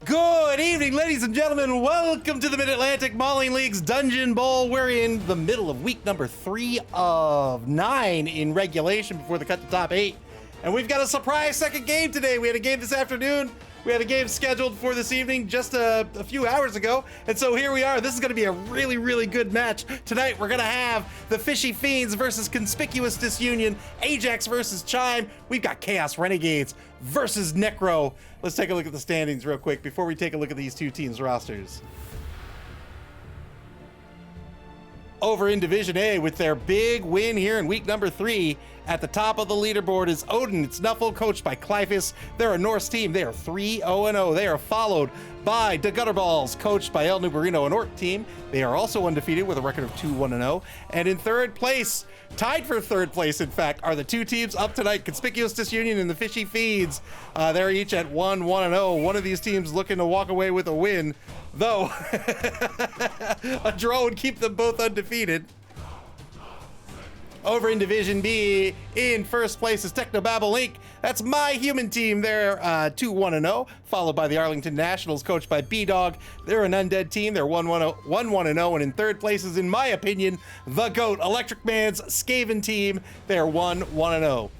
Good evening, ladies and gentlemen. Welcome to the Mid-Atlantic Mauling League's Dungeonbowl. We're in the middle of week number 3 of 9 in regulation before the cut to top 8. And we've got a surprise second game today. We had a game this afternoon. We had a game scheduled for this evening just a few hours ago. And so here we are. This is going to be a really, really good match. Tonight, we're going to have the Fishy Fiends versus Conspicuous Disunion, Ajax versus Chime. We've got Chaos Renegades versus Necro. Let's take a look at the standings real quick before we take a look at these two teams' rosters. Over in Division A with their big win here in week number 3. At the top of the leaderboard is Odin. It's Snuffle, coached by Clyphus. They're a Norse team. They are 3-0-0. They are followed by the Gutterballs, coached by El Nubarino, an Orc team. They are also undefeated with a record of 2-1-0. And in third place, tied for third place, in fact, are the two teams up tonight, Conspicuous Disunion and the Fishy Fiends. They're each at 1-1-0. One of these teams looking to walk away with a win, though a draw would keep them both undefeated. Over in Division B, in first place is Technobabble Inc. That's my human team. They're 2-1-0, followed by the Arlington Nationals, coached by B-Dog. They're an undead team. They're 1-1-0, and in third place is, in my opinion, the GOAT, Electric Man's Skaven team. They're 1-1-0.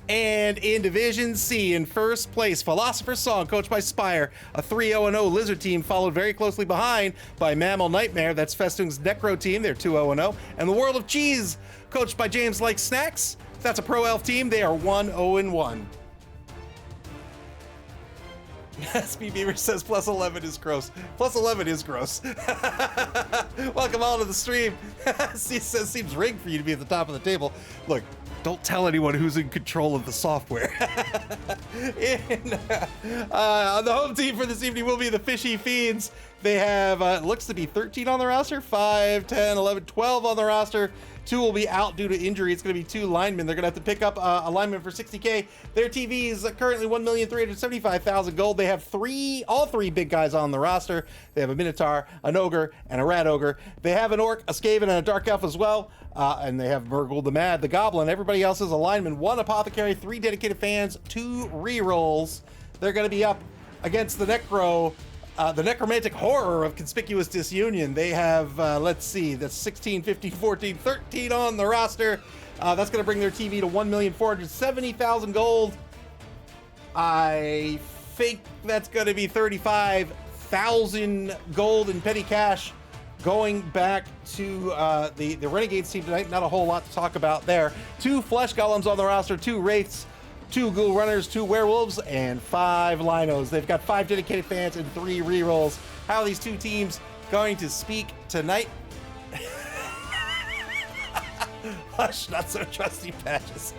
And in Division C, in first place, Philosopher's Song, coached by Spire, a 3-0-0 Lizard team, followed very closely behind by MAML Nightmare. That's Festoon's Necro team. They're 2-0-0. And the World of Cheese, coached by James Likes Snacks. That's a Pro Elf team. They are 1-0-1. SB Beaver says plus 11 is gross. Plus 11 is gross. Welcome all to the stream. He says seems rigged for you to be at the top of the table. Look, don't tell anyone who's in control of the software. The home team for this evening will be the Fishy Fiends. They have, looks to be 13 on the roster, 5, 10, 11, 12 on the roster. 2 will be out due to injury. It's going to be 2 linemen. They're going to have to pick up a lineman for 60K. Their TV is currently 1,375,000 gold. They have all three big guys on the roster. They have a Minotaur, an Ogre, and a Rat Ogre. They have an Orc, a Skaven, and a Dark Elf as well. And they have Murgle the Mad, the Goblin. Everybody else is a lineman. 1 Apothecary, 3 dedicated fans, 2 rerolls. They're going to be up against the Necro. The necromantic horror of Conspicuous Disunion. They have, let's see, that's 16, 15, 14, 13 on the roster. That's going to bring their TV to 1,470,000 gold. I think that's going to be 35,000 gold in petty cash. Going back to the Renegades team tonight, not a whole lot to talk about there. 2 flesh golems on the roster, 2 wraiths, 2 ghoul runners, 2 werewolves, and 5 linos. They've got 5 dedicated fans and 3 rerolls. How are these two teams going to speak tonight? Hush, not so trusty patches.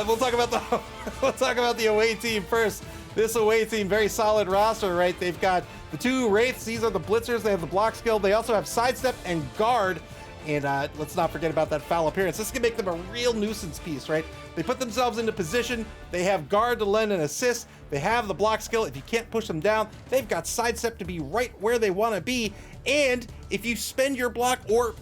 We'll talk about the away team first. This away team, very solid roster, right? They've got the 2 wraiths. These are the blitzers. They have the block skill. They also have sidestep and guard. And let's not forget about that foul appearance. This can make them a real nuisance piece, right? They put themselves into position. They have guard to lend an assist. They have the block skill. If you can't push them down, they've got sidestep to be right where they want to be. And if you spend your block, or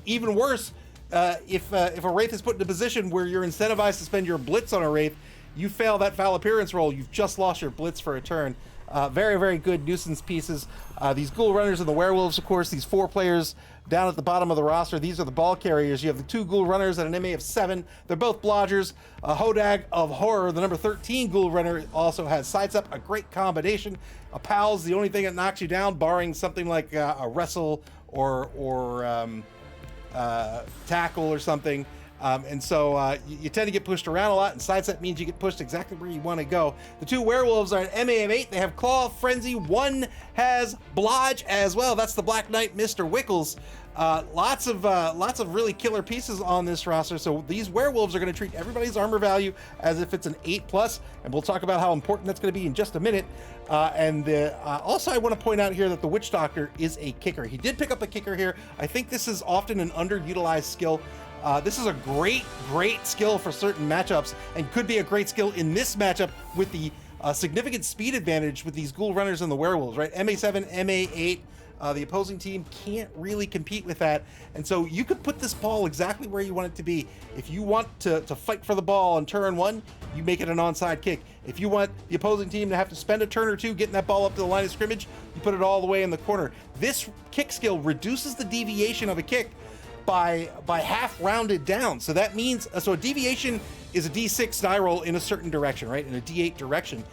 even worse, if a Wraith is put in a position where you're incentivized to spend your blitz on a Wraith, you fail that foul appearance roll, you've just lost your blitz for a turn. Very, very good nuisance pieces. These ghoul runners and the werewolves, of course, these 4 players down at the bottom of the roster. These are the ball carriers. You have the 2 ghoul runners at an MA of 7. They're both blodgers. Hodag of Horror, the number 13 ghoul runner, also has sidestep, a great combination. A pal's the only thing that knocks you down, barring something like a wrestle or tackle or something. And so you tend to get pushed around a lot, and sidestep means you get pushed exactly where you want to go. The 2 werewolves are an MA of 8. They have Claw, Frenzy. 1 has Blodge as well. That's the Black Knight, Mr. Wickles. Lots of really killer pieces on this roster. So these werewolves are going to treat everybody's armor value as if it's an 8+, and we'll talk about how important that's going to be in just a minute. Also, I want to point out here that the Witch Doctor is a kicker. He did pick up a kicker here. I think this is often an underutilized skill. This is a great skill for certain matchups, and could be a great skill in this matchup with the significant speed advantage with these ghoul runners and the werewolves, right? MA7, MA8, The opposing team can't really compete with that. And so you could put this ball exactly where you want it to be. If you want to fight for the ball on turn one, you make it an onside kick. If you want the opposing team to have to spend a turn or two getting that ball up to the line of scrimmage, you put it all the way in the corner. This kick skill reduces the deviation of a kick by half rounded down. So that means, so a deviation is a D6 die roll in a certain direction, right? In a D8 direction.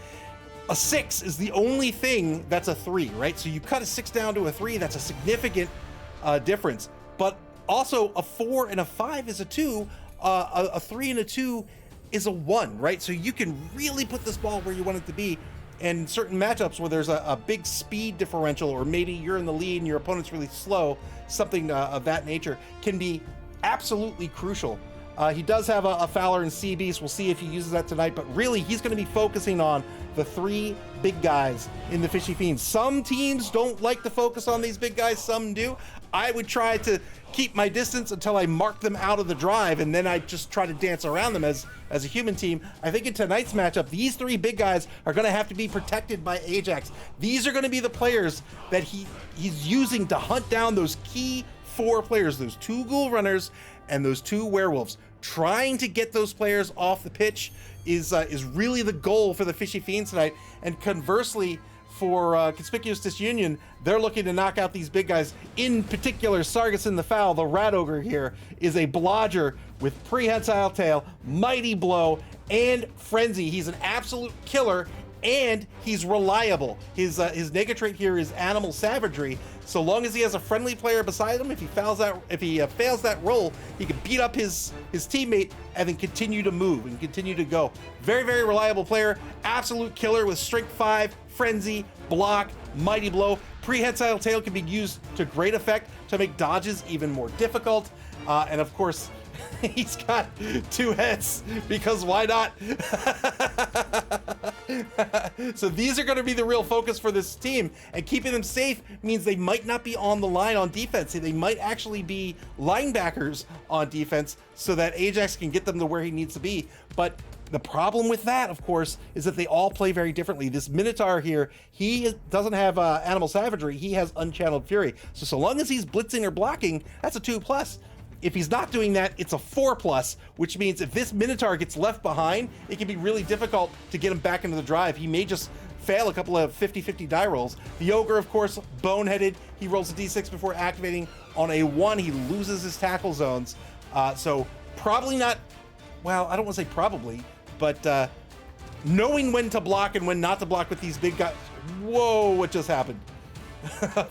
A 6 is the only thing that's a 3, right? So you cut a 6 down to a 3, that's a significant difference. But also a 4 and a 5 is a 2, a 3 and a 2 is a 1, right? So you can really put this ball where you want it to be. And certain matchups where there's a big speed differential, or maybe you're in the lead and your opponent's really slow, something of that nature can be absolutely crucial. He does have a Fowler and Sea Beast. We'll see if he uses that tonight, but really he's going to be focusing on the 3 big guys in the Fishy Fiends. Some teams don't like to focus on these big guys, some do. I would try to keep my distance until I mark them out of the drive, and then I just try to dance around them as a human team. I think in tonight's matchup, these 3 big guys are going to have to be protected by Ajax. These are going to be the players that he's using to hunt down those key 4 players, those 2 ghoul runners and those 2 werewolves. Trying to get those players off the pitch is really the goal for the Fishy Fiends tonight. And conversely, for Conspicuous Disunion, they're looking to knock out these big guys. In particular, Sargasson the Foul, the Rat Ogre here, is a blodger with Prehensile Tail, Mighty Blow, and Frenzy. He's an absolute killer, and he's reliable. His nega trait here is Animal Savagery. So long as he has a friendly player beside him, if he fails that roll, he can beat up his teammate and then continue to move and continue to go. Very, very reliable player. Absolute killer with Strength 5, Frenzy, Block, Mighty Blow. Prehensile Tail can be used to great effect to make dodges even more difficult. And of course, he's got 2 heads, because why not? So these are going to be the real focus for this team, and keeping them safe means they might not be on the line on defense. They might actually be linebackers on defense so that Ajax can get them to where he needs to be. But the problem with that, of course, is that they all play very differently. This Minotaur here, he doesn't have Animal Savagery, he has Unchanneled Fury. So long as he's blitzing or blocking, that's a 2+. If he's not doing that, it's a 4+, which means if this Minotaur gets left behind, it can be really difficult to get him back into the drive. He may just fail a couple of 50-50 die rolls. The Ogre, of course, boneheaded. He rolls a d6 before activating. On a 1, he loses his tackle zones. So probably not, well, I don't want to say probably, but knowing when to block and when not to block with these big guys. Whoa, what just happened?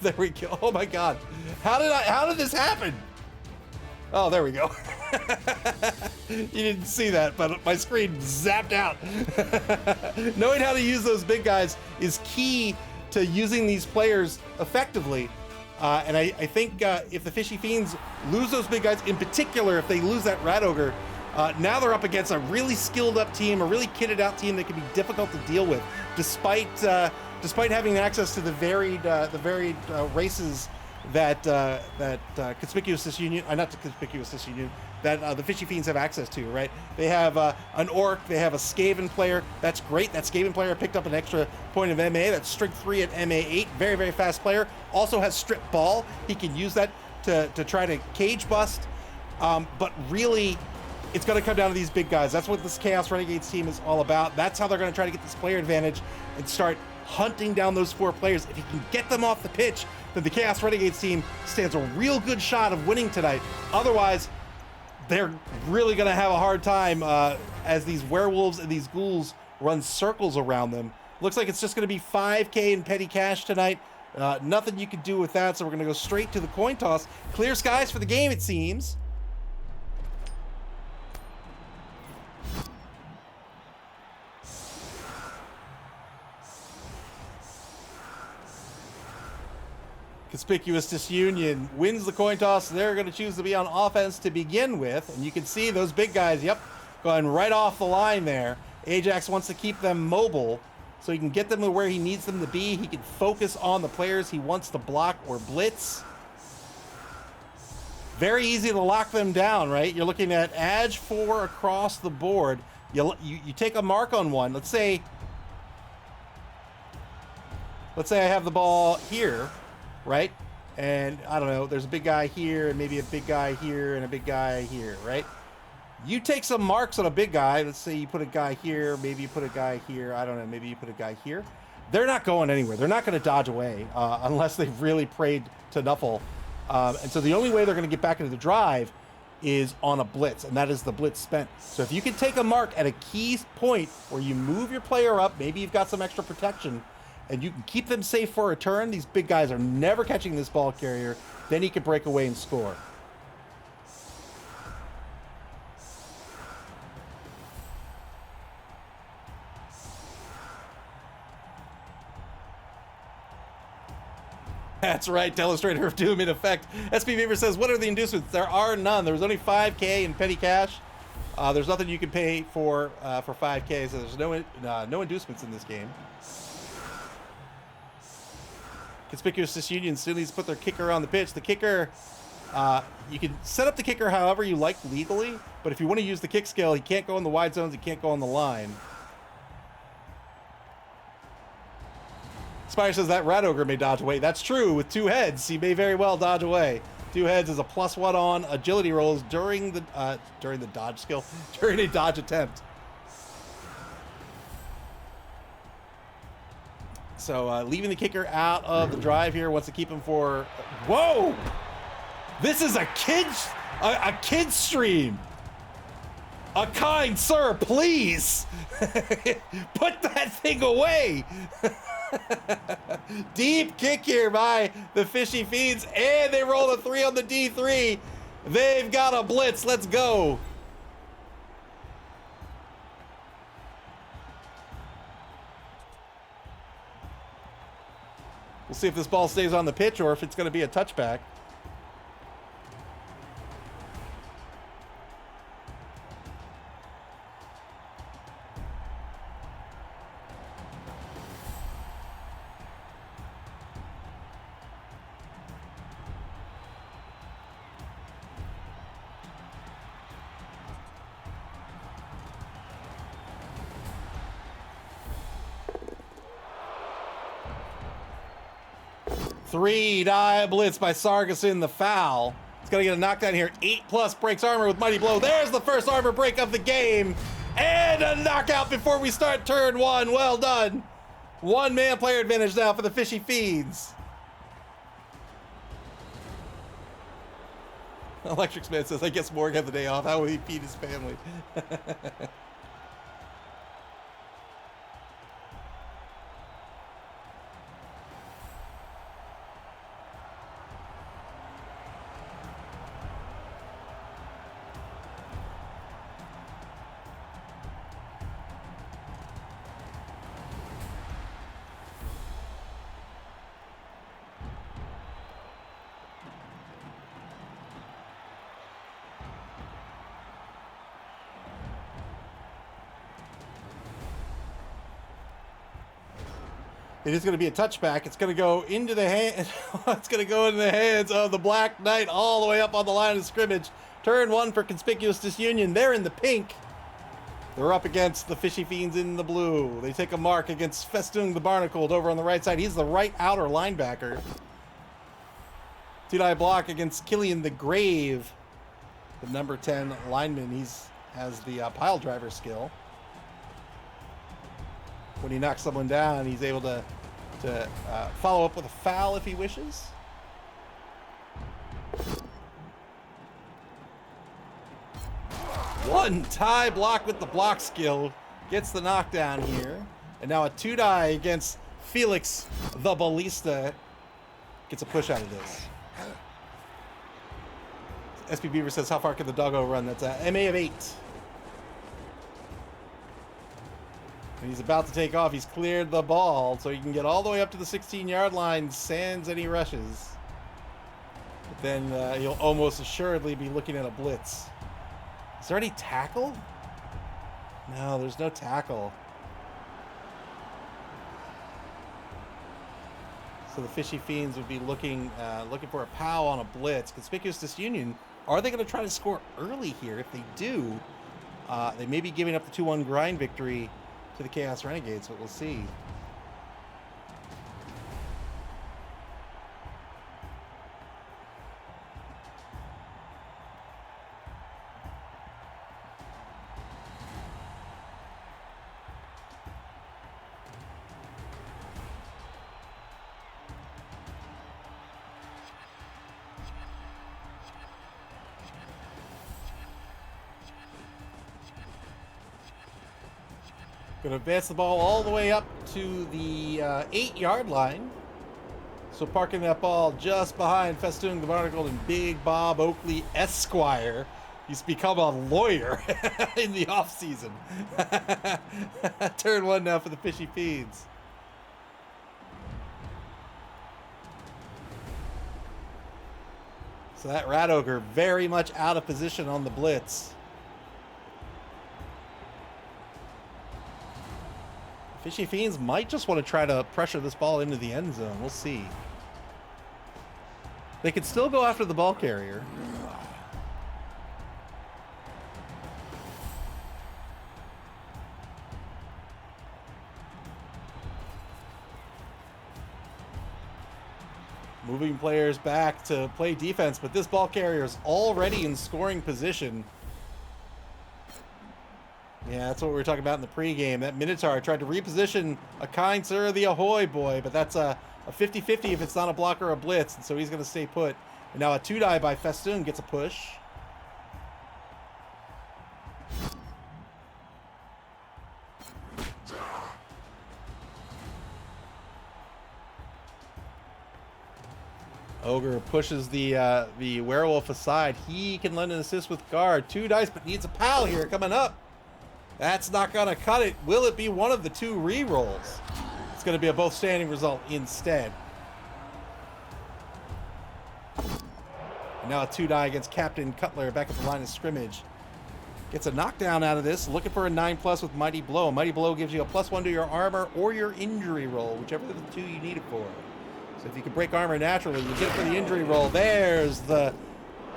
There we go. Oh my God. How did this happen? Oh, there we go. You didn't see that, but my screen zapped out. Knowing how to use those big guys is key to using these players effectively. And I think if the Fishy Fiends lose those big guys, in particular, if they lose that Rat Ogre, now they're up against a really skilled up team, a really kitted out team that can be difficult to deal with, despite having access to the varied races that Conspicuous Disunion, not Conspicuous Disunion, that the Fishy Fiends have access to, right? They have an Orc, they have a Skaven player. That's great. That Skaven player picked up an extra point of MA. That's Strength 3 at MA 8. Very, very fast player. Also has Strip Ball. He can use that to try to cage bust. But really, it's going to come down to these big guys. That's what this Chaos Renegades team is all about. That's how they're going to try to get this player advantage and start hunting down those 4 players. If you can get them off the pitch, then the Chaos Renegades team stands a real good shot of winning tonight. Otherwise, they're really going to have a hard time as these werewolves and these ghouls run circles around them. Looks like it's just going to be 5K in petty cash tonight. Nothing you can do with that, so we're going to go straight to the coin toss. Clear skies for the game, it seems. Conspicuous Disunion wins the coin toss. They're going to choose to be on offense to begin with. And you can see those big guys, yep, going right off the line there. Ajax wants to keep them mobile so he can get them to where he needs them to be. He can focus on the players he wants to block or blitz. Very easy to lock them down, right? You're looking at Edge 4 across the board. You take a mark on one. Let's say I have the ball here. Right? and I don't know, there's a big guy here and maybe a big guy here and a big guy here, right? You take some marks on a big guy. Let's say you put a guy here, maybe you put a guy here. I don't know, maybe you put a guy here. They're not going anywhere. They're not going to dodge away unless they've really prayed to Nuffle. And so the only way they're going to get back into the drive is on a blitz, and that is the blitz spent. So if you can take a mark at a key point where you move your player up, maybe you've got some extra protection, and you can keep them safe for a turn. These big guys are never catching this ball carrier. Then he can break away and score. That's right, Telestrator of Doom in effect. SP Beaver says, what are the inducements? There are none. There was only 5K in petty cash. There's nothing you can pay for 5K, so there's no inducements in this game. Conspicuous Disunion still needs to put their kicker on the pitch. The kicker, you can set up the kicker however you like legally, but if you want to use the kick skill, he can't go in the wide zones, he can't go on the line. Spire says that Rat Ogre may dodge away. That's true. With 2 heads, he may very well dodge away. 2 heads is a +1 on agility rolls during the dodge skill, during a dodge attempt. So leaving the kicker out of the drive here wants to keep him for. Whoa! This is a kid's stream. A kind sir, please put that thing away. Deep kick here by the Fishy Fiends, and they roll a 3 on the D3. They've got a blitz. Let's go. We'll see if this ball stays on the pitch or if it's going to be a touchback. Three-die blitz by Sargason, the foul. It's going to get a knockdown here. 8+ breaks armor with Mighty Blow. There's the first armor break of the game. And a knockout before we start turn 1. Well done. 1-man player advantage now for the Fishy Fiends. Electric Smith says, I guess Morg had the day off. How will he feed his family? It is going to be a touchback. It's going to go into the hand. It's going to go into the hands of the Black Knight all the way up on the line of scrimmage. Turn 1 for Conspicuous Disunion. They're in the pink. They're up against the Fishy Fiends in the blue. They take a mark against Festoon the Barnacled over on the right side. He's the right outer linebacker. 2-die block against Killian the Grave, the number 10 lineman. Has the pile driver skill. When he knocks someone down, he's able to follow up with a foul if he wishes. One tie block with the block skill gets the knockdown here. And now a 2-die against Felix the Ballista gets a push out of this. SP Beaver says, how far can the doggo run? That's a MA of 8. And he's about to take off. He's cleared the ball, so he can get all the way up to the 16-yard line, sans any rushes. But then he'll almost assuredly be looking at a blitz. Is there any tackle? No, there's no tackle. So the Fishy Fiends would be looking for a POW on a blitz. Conspicuous Disunion, are they going to try to score early here? If they do, they may be giving up the 2-1 grind victory to the Chaos Renegades, but we'll see. Going to advance the ball all the way up to the 8-yard line. So parking that ball just behind Festoon the Barnacle and Big Bob Oakley Esquire. He's become a lawyer in the offseason. Turn 1 now for the Fishy Fiends. So that Rat Ogre very much out of position on the blitz. Fishy Fiends might just want to try to pressure this ball into the end zone. We'll see. They could still go after the ball carrier. Moving players back to play defense, but this ball carrier is already in scoring position. Yeah, that's what we were talking about in the pregame. That Minotaur tried to reposition a kind sir the Ahoy boy, but that's a 50-50 if it's not a block or a blitz, and so he's going to stay put. And now a 2-die by Festoon gets a push. Ogre pushes the werewolf aside. He can lend an assist with guard. 2 dice, but needs a pal here coming up. That's not going to cut it. Will it be one of the 2 re-rolls? It's going to be a both standing result instead. And now a 2-die against Captain Cutler back at the line of scrimmage. Gets a knockdown out of this. Looking for a 9+ with Mighty Blow. Mighty Blow gives you a +1 to your armor or your injury roll, whichever of the 2 you need it for. So if you can break armor naturally, you get it for the injury roll. There's the...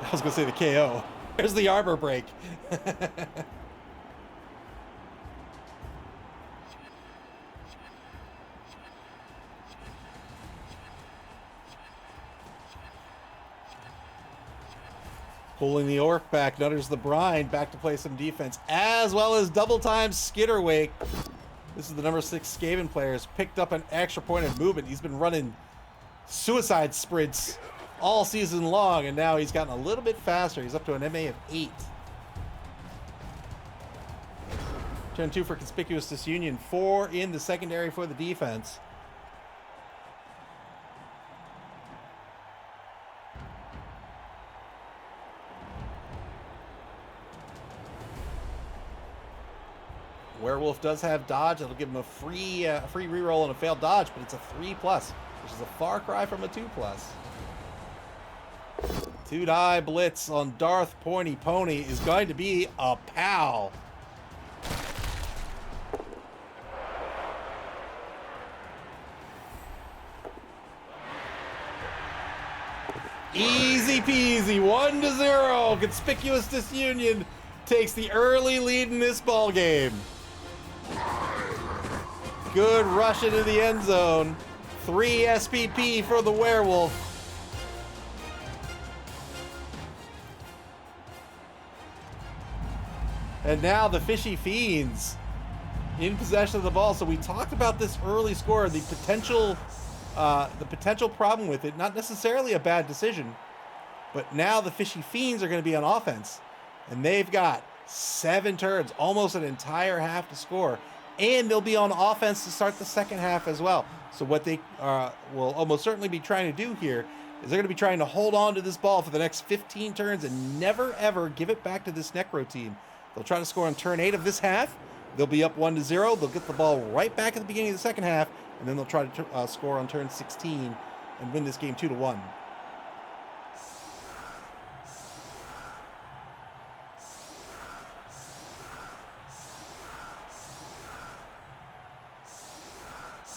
I was going to say the KO. There's the armor break. Pulling the Orc back, Nutters the Brine back to play some defense, as well as double time Skitterwake. This is the number 6 Skaven player. Has picked up an extra point of movement. He's been running suicide sprints all season long, and now he's gotten a little bit faster. He's up to an MA of 8. Turn 2 for Conspicuous Disunion. 4 in the secondary for the defense. Werewolf does have dodge. That'll give him a free reroll and a failed dodge, but it's a 3+, which is a far cry from a 2+. 2-die blitz on Darth Pointy Pony is going to be a pal. Easy peasy, 1-0. Conspicuous Disunion takes the early lead in this ball game. Good rush into the end zone. 3 SPP for the werewolf. And now the Fishy Fiends in possession of the ball. So we talked about this early score, the potential problem with it. Not necessarily a bad decision, but now the Fishy Fiends are going to be on offense, and they've got 7 turns, almost an entire half to score. And they'll be on offense to start the second half as well. So what they will almost certainly be trying to do here is they're going to be trying to hold on to this ball for the next 15 turns and never, ever give it back to this Necro team. They'll try to score on turn 8 of this half. They'll be up 1-0. They'll get the ball right back at the beginning of the second half, and then they'll try to score on turn 16 and win this game 2-1.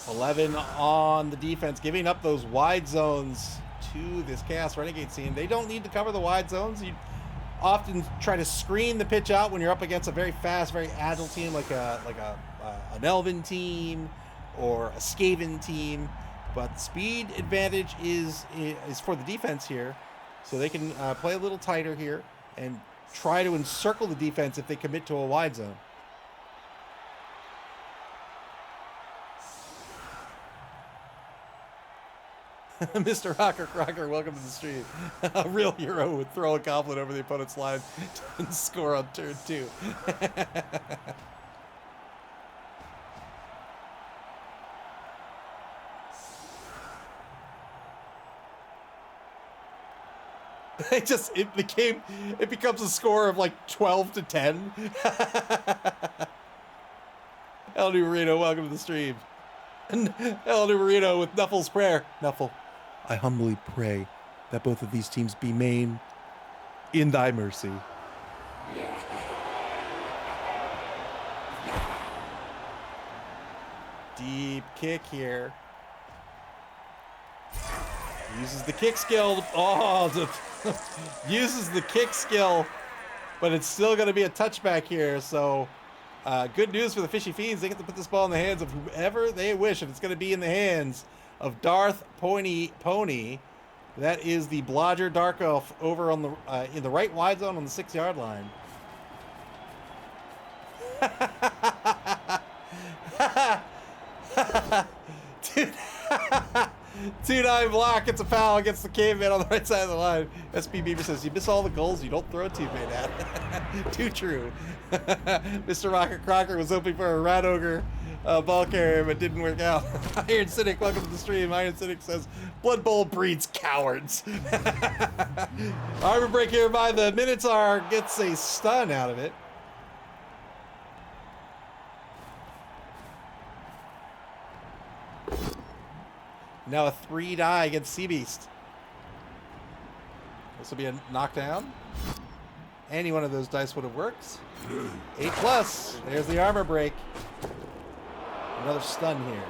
$11 on the defense, giving up those wide zones to this Chaos Renegade team. They don't need to cover the wide zones. You often try to screen the pitch out when you're up against a very fast, very agile team like an Elven team or a Skaven team. But speed advantage is for the defense here, so they can play a little tighter here and try to encircle the defense if they commit to a wide zone. Mr. Rocker Crocker, welcome to the stream. A real hero would throw a goblet over the opponent's line and score on turn 2. it becomes a score of like 12-10. El Marino, welcome to the stream. And El Marino with Nuffle's prayer. Nuffle, I humbly pray that both of these teams be main in thy mercy. Deep kick here. Uses the kick skill. Uses the kick skill, but it's still going to be a touchback here. So good news for the Fishy Fiends. They get to put this ball in the hands of whoever they wish, and it's going to be in the hands of Darth Pointy Pony. That is the Blodger Dark Elf over on the in the right wide zone on the 6-yard line. Dude. 2-9 block, it's a foul against the caveman on the right side of the line. SP Beaver says, you miss all the goals you don't throw a teammate at. Too true. Mr. Rocket Crocker was hoping for a Rat Ogre ball carrier, but didn't work out. Iron Cynic, welcome to the stream. Iron Cynic says, Blood Bowl breeds cowards. Armor break here by the Minotaur, gets a stun out of it. Now a 3-die against Sea Beast. This will be a knockdown. Any one of those dice would have worked. 8+. There's the armor break. Another stun here.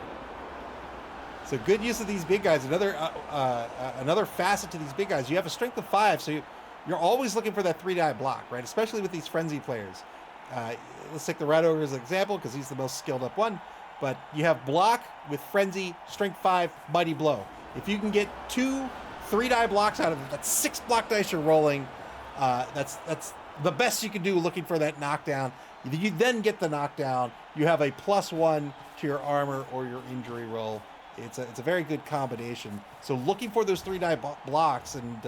So good use of these big guys. Another facet to these big guys. You have a strength of 5, so you're always looking for that 3-die block, right? Especially with these frenzy players. Let's take the Rat Ogre as an example because he's the most skilled up one. But you have block with frenzy, strength 5, mighty blow. If you can get 2 3-die blocks out of it, that's 6 block dice you're rolling. That's the best you can do looking for that knockdown. You then get the knockdown. You have a +1 to your armor or your injury roll. It's a very good combination. So looking for those 3-die blocks and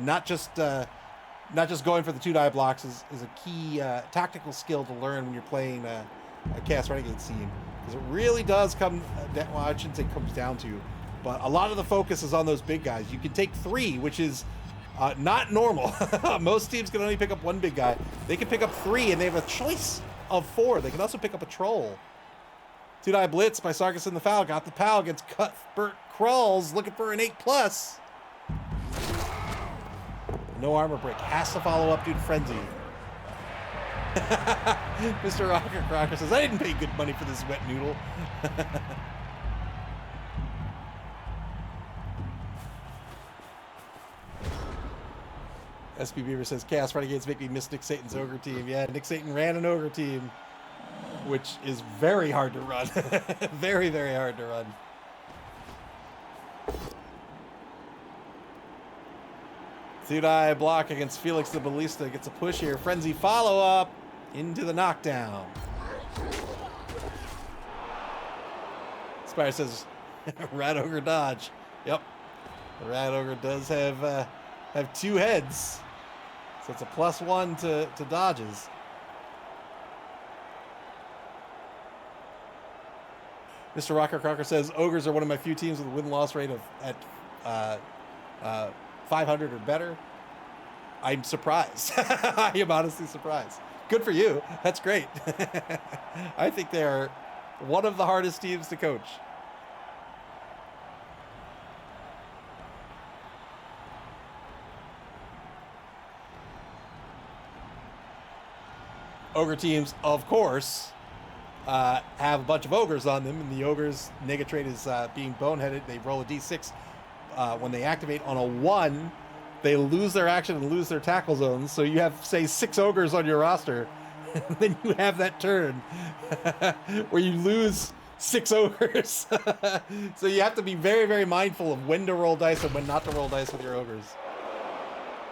not just going for the 2-die blocks is a key tactical skill to learn when you're playing a Chaos Renegades team. Because it really does come down, well, I shouldn't say comes down to, but a lot of the focus is on those big guys. You can take 3, which is not normal. Most teams can only pick up 1 big guy. They can pick up 3, and they have a choice of 4. They can also pick up a troll. 2-die blitz by Sarkis in the foul. Got the pal against Cuthbert Krulls, looking for an 8+. No armor break. Has to follow up due to frenzy. Mr. Rocker Crocker says, I didn't pay good money for this wet noodle. SP Beaver says, Chaos Renegades make me miss Nick Satan's Ogre team. Yeah, Nick Satan ran an Ogre team, which is very hard to run. Very, very hard to run. Two-die block against Felix the Ballista. Gets a push here. Frenzy follow-up into the knockdown. Spire says, Rat Ogre dodge. Yep. The Rat Ogre does have 2 heads. So it's a +1 to dodges. Mr. Rocker Crocker says, Ogres are one of my few teams with a win-loss rate at 500 or better. I'm surprised. I am honestly surprised. Good for you. That's great. I think they are one of the hardest teams to coach. Ogre teams, of course, have a bunch of ogres on them, and the ogres' negatrait is being boneheaded. They roll a d6. When they activate on a 1, they lose their action and lose their tackle zones. So you have, say, 6 ogres on your roster, and then you have that turn where you lose 6 ogres. So you have to be very, very mindful of when to roll dice and when not to roll dice with your ogres.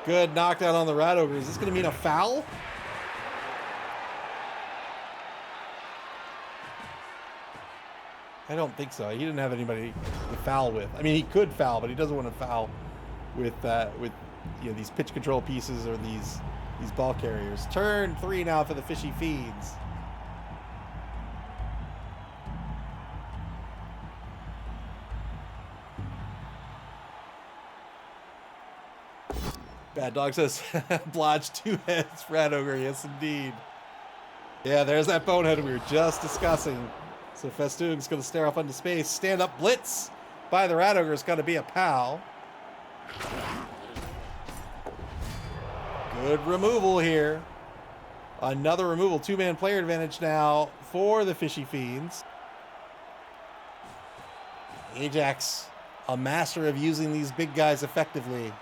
Good knockdown on the Rat Ogre. Is this going to mean a foul? I don't think so. He didn't have anybody to foul with. I mean, he could foul, but he doesn't want to foul with these pitch control pieces or these ball carriers. Turn 3 now for the Fishy Fiends. Mad Dog says, Blodge 2 heads, Rat Ogre. Yes, indeed. Yeah, there's that bonehead we were just discussing. So Festoon's going to stare off into space. Stand up blitz by the Rat Ogre is going to be a POW. Good removal here. Another removal. Two-man player advantage now for the Fishy Fiends. Ajax, a master of using these big guys effectively.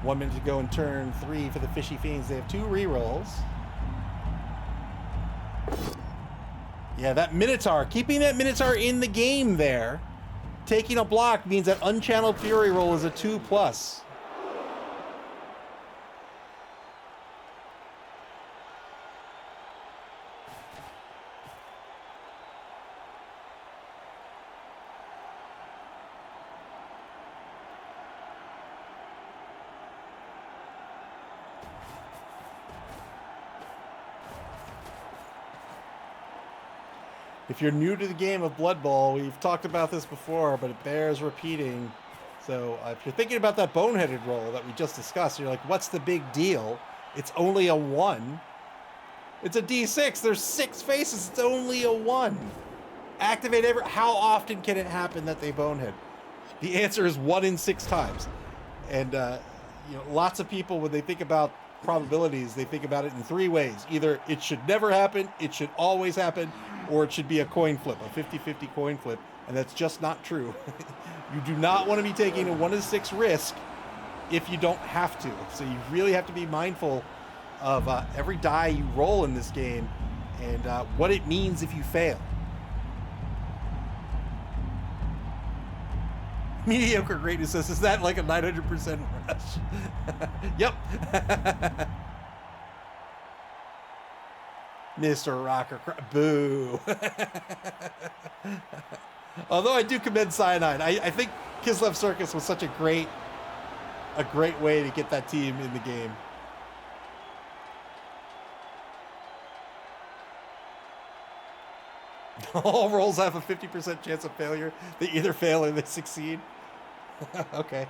One minute to go in turn 3 for the Fishy Fiends. They have 2 rerolls. Yeah, that Minotaur, keeping that Minotaur in the game there. Taking a block means that Unchanneled Fury roll is a 2+. If you're new to the game of Blood Bowl, we've talked about this before, but it bears repeating. So if you're thinking about that boneheaded roll that we just discussed, you're like, what's the big deal? It's only a 1. It's a D6. There's 6 faces. It's only a 1. Activate every... How often can it happen that they bonehead? The answer is 1 in 6 times. And lots of people, when they think about probabilities, they think about it in 3 ways. Either it should never happen, it should always happen, or it should be a coin flip, a 50-50 coin flip, and that's just not true. You do not want to be taking a 1 in 6 risk if you don't have to. So you really have to be mindful of every die you roll in this game and what it means if you fail. Mediocre Greatness says, is that like a 900% rush? Yep. Mr. Rocker, boo. Although I do commend Cyanide. I think Kislev Circus was such a great way to get that team in the game. All rolls have a 50% chance of failure. They either fail or they succeed. Okay.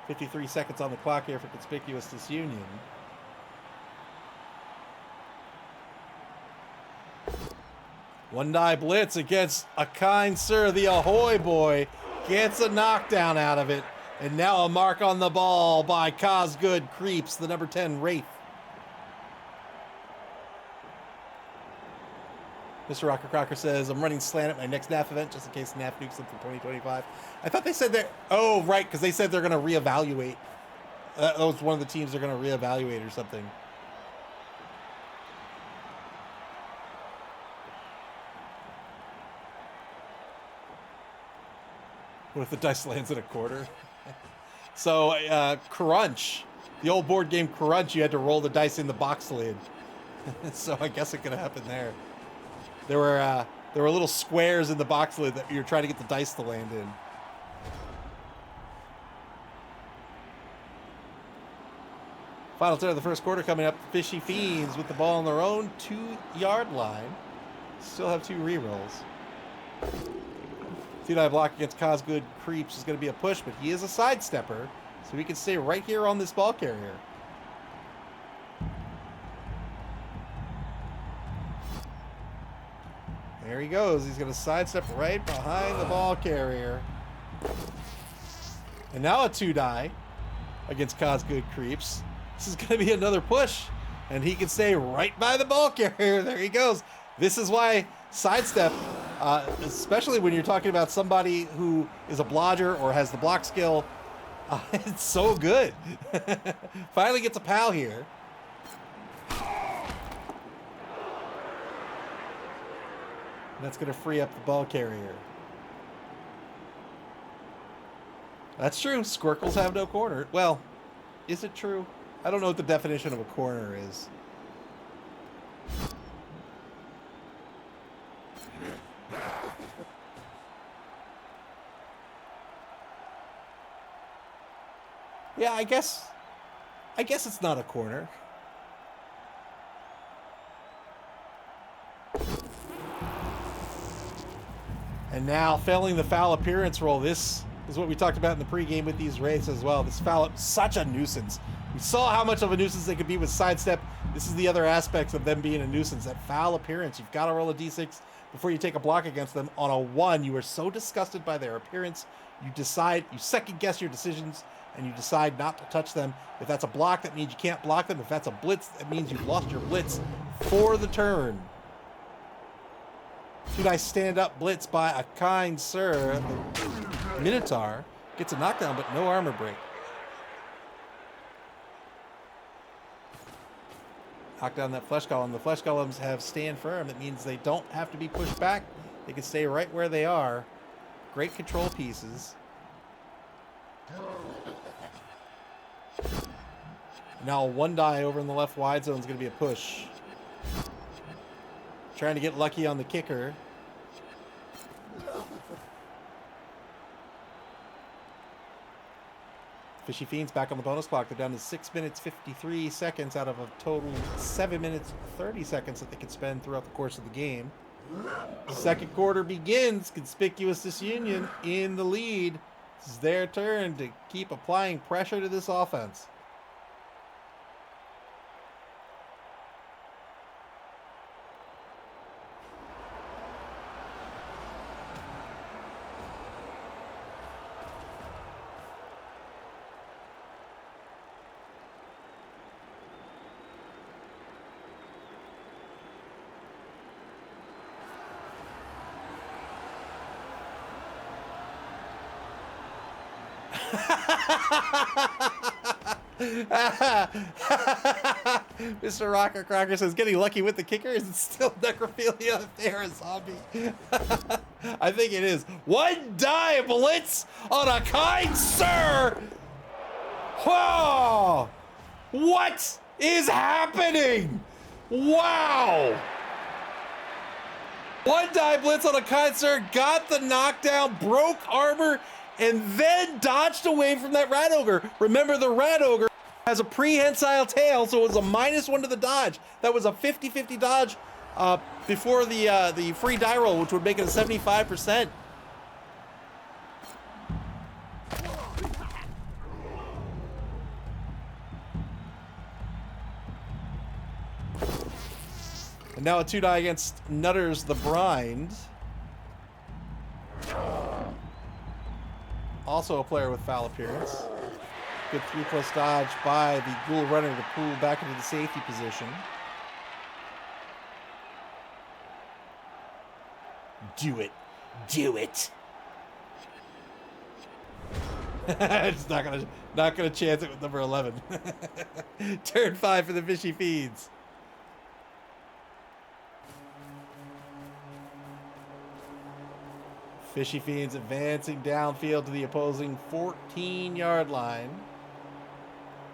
53 seconds on the clock here for Conspicuous Disunion. One die blitz against a kind sir. The Ahoy boy gets a knockdown out of it. And now a mark on the ball by Cosgood Creeps, the number 10 Wraith. Mr. Rocker Crocker says, I'm running slant at my next NAF event just in case NAF nukes them for 2025. I thought they said that. Oh, right, because they said they're going to reevaluate. That was one of the teams they're going to reevaluate or something. What if the dice lands in a quarter? So, Crunch, the old board game Crunch, you had to roll the dice in the box lid. So I guess it could happen there. There were little squares in the box lid that you're trying to get the dice to land in. Final third of the first quarter coming up. Fishy Fiends with the ball on their own 2-yard line. Still have 2 rerolls. T-die block against Cosgood Creeps is going to be a push, but he is a sidestepper, so he can stay right here on this ball carrier. There he goes. He's going to sidestep right behind the ball carrier. And now a 2-die against Cosgood Creeps. This is going to be another push, and he can stay right by the ball carrier. There he goes. This is why sidestep, especially when you're talking about somebody who is a blodger or has the block skill, it's so good. Finally gets a pal here. That's going to free up the ball carrier. That's true. Squirkles have no corner. Well, is it true? I don't know what the definition of a corner is. Yeah, I guess it's not a corner. And now, failing the foul appearance roll. This is what we talked about in the pregame with these Wraiths as well. This foul, such a nuisance. We saw how much of a nuisance they could be with sidestep. This is the other aspects of them being a nuisance. That foul appearance, you've got to roll a d6 before you take a block against them. On a 1, you are so disgusted by their appearance, you second guess your decisions, and you decide not to touch them. If that's a block, that means you can't block them. If that's a blitz, that means you've lost your blitz for the turn. Two dice stand up blitz by a kind sir. The Minotaur gets a knockdown, but no armor break. Knock down that flesh golem. The flesh golems have stand firm. That means they don't have to be pushed back. They can stay right where they are. Great control pieces. Now 1 die over in the left wide zone is going to be a push. Trying to get lucky on the kicker. Fishy Fiends back on the bonus clock. They're down to 6 minutes 53 seconds out of a total 7 minutes 30 seconds that they can spend throughout the course of the game. Second quarter begins. Conspicuous Disunion in the lead. This is their turn to keep applying pressure to this offense. Mr. Rocker Crocker says, getting lucky with the kicker. Is it still necrophilia if they're a zombie? I think it is. 1 die blitz on a kind sir. Whoa! What is happening? Wow! 1 die blitz on a kind sir, got the knockdown, broke armor, and then dodged away from that rat ogre. Remember, the rat ogre has a prehensile tail, so it was a -1 to the dodge. That was a 50-50 dodge before the free die roll, which would make it a 75%. And now a 2 die against Nutters the Blind. Also a player with foul appearance. Good 3+ dodge by the Ghoul Runner to pull back into the safety position. Do it. Do it. It's not gonna chance it with number 11. Turn 5 for the Fishy Fiends. Fishy Fiends advancing downfield to the opposing 14-yard line.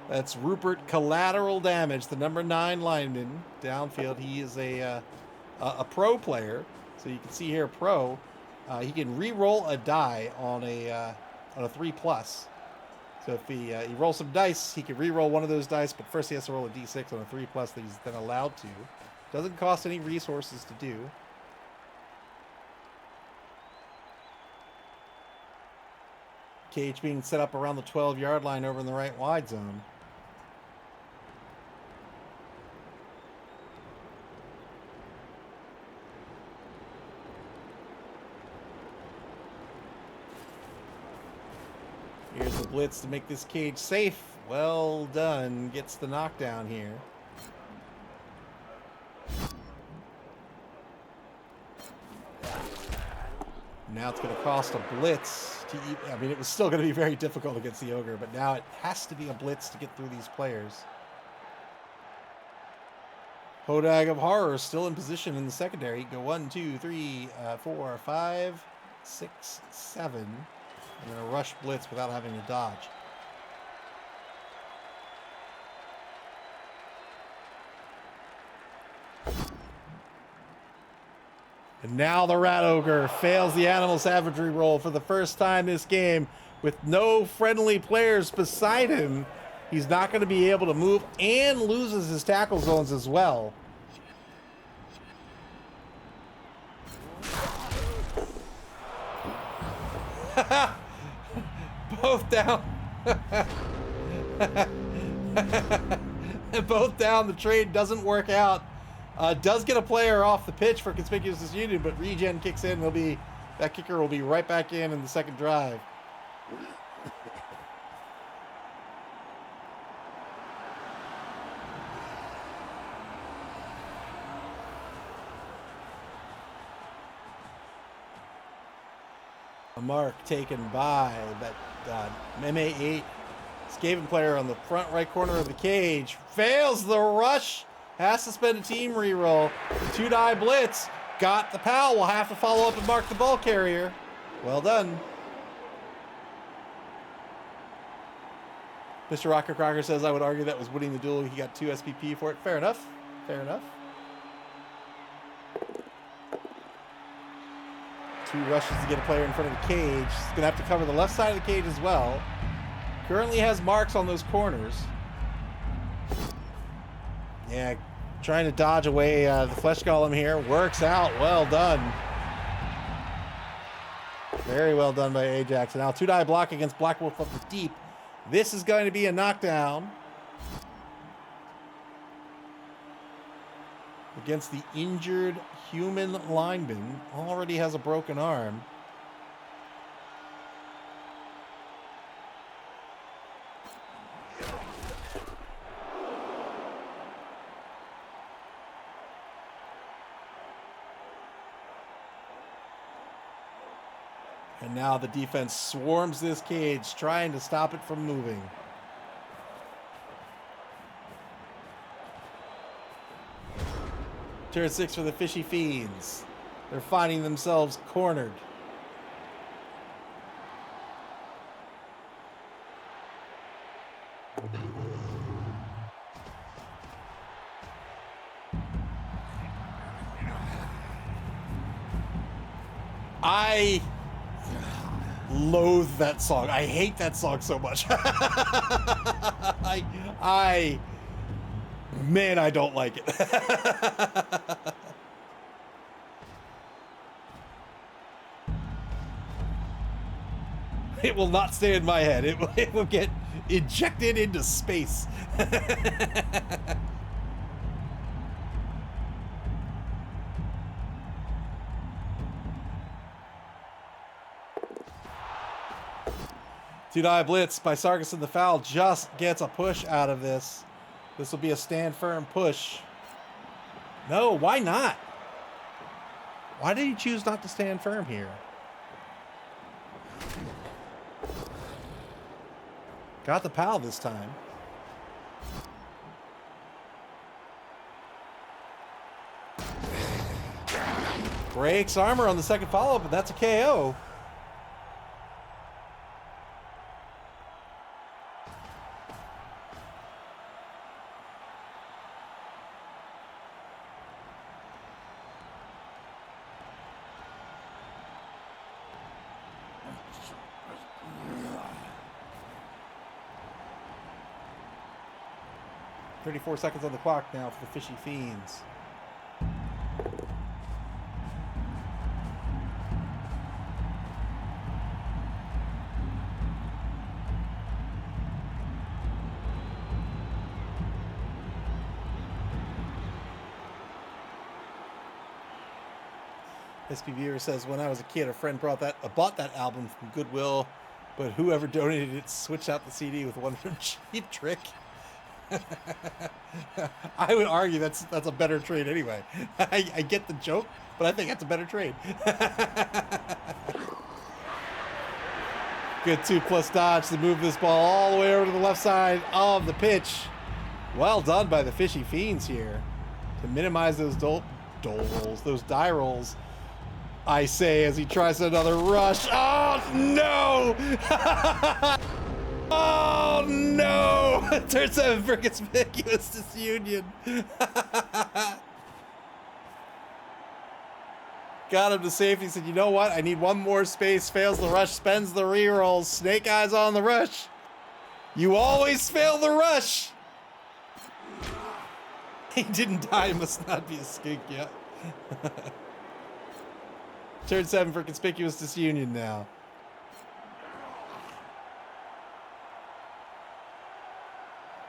That's Rupert Collateral Damage, the number 9 lineman downfield. He is a pro player, so you can see here pro. He can re-roll a die on a 3+. So if he rolls some dice, he can re-roll one of those dice, but first he has to roll a d6 on a 3+ that he's then allowed to. Doesn't cost any resources to do. Cage being set up around the 12-yard line over in the right wide zone. Here's the blitz to make this cage safe. Well done. Gets the knockdown here. Now it's going to cost a blitz. I mean, it was still going to be very difficult against the Ogre, but now it has to be a blitz to get through these players. Hodag of Horror still in position in the secondary. Go 1, 2, 3, 4, 5, 6, 7. And then a rush blitz without having to dodge. And now the Rat Ogre fails the Animal Savagery roll for the first time this game with no friendly players beside him, he's not going to be able to move and loses his tackle zones as well. Both down. Both down. The trade doesn't work out. Does get a player off the pitch for Conspicuous Disunion, but regen kicks in. That kicker will be right back in the second drive. A mark taken by that MA8 Skaven player on the front right corner of the cage. Fails the rush. Has to spend a team reroll. 2-die blitz. Got the pal. Will have to follow up and mark the ball carrier. Well done. Mr. Rocker Crocker says, I would argue that was winning the duel. He got 2 SPP for it. Fair enough. Fair enough. 2 rushes to get a player in front of the cage. He's going to have to cover the left side of the cage as well. Currently has marks on those corners. Yeah, trying to dodge away the flesh golem here. Works out. Well done. Very well done by Ajax. And now 2-die block against Black Wolf up the deep. This is going to be a knockdown against the injured human lineman. Already has a broken arm. And now the defense swarms this cage, trying to stop it from moving. Turn 6 for the Fishy Fiends. They're finding themselves cornered. I loathe that song. I hate that song so much. Man, I don't like it. It will not stay in my head. It will get ejected into space. Two-die blitz by Sarkis in the foul just gets a push out of this. This will be a stand firm push. No, why not? Why did he choose not to stand firm here? Got the pal this time. Breaks armor on the second follow-up, but that's a KO. .34 seconds on the clock now for the Fishy Fiends. SP Viewer says, when I was a kid, a friend bought that album from Goodwill, but whoever donated it switched out the CD with one from Cheap Trick. I would argue that's a better trade anyway. I get the joke, but I think that's a better trade. Good 2+ dodge to move this ball all the way over to the left side of the pitch. Well done by the Fishy Fiends here to minimize those those die rolls. I say as he tries another rush. Oh no! Oh no! Turn 7 for Conspicuous Disunion. Got him to safety. Said, you know what? I need one more space. Fails the rush. Spends the reroll. Snake Eyes on the rush. You always fail the rush. He didn't die. Must not be a skink yet. Turn 7 for Conspicuous Disunion now.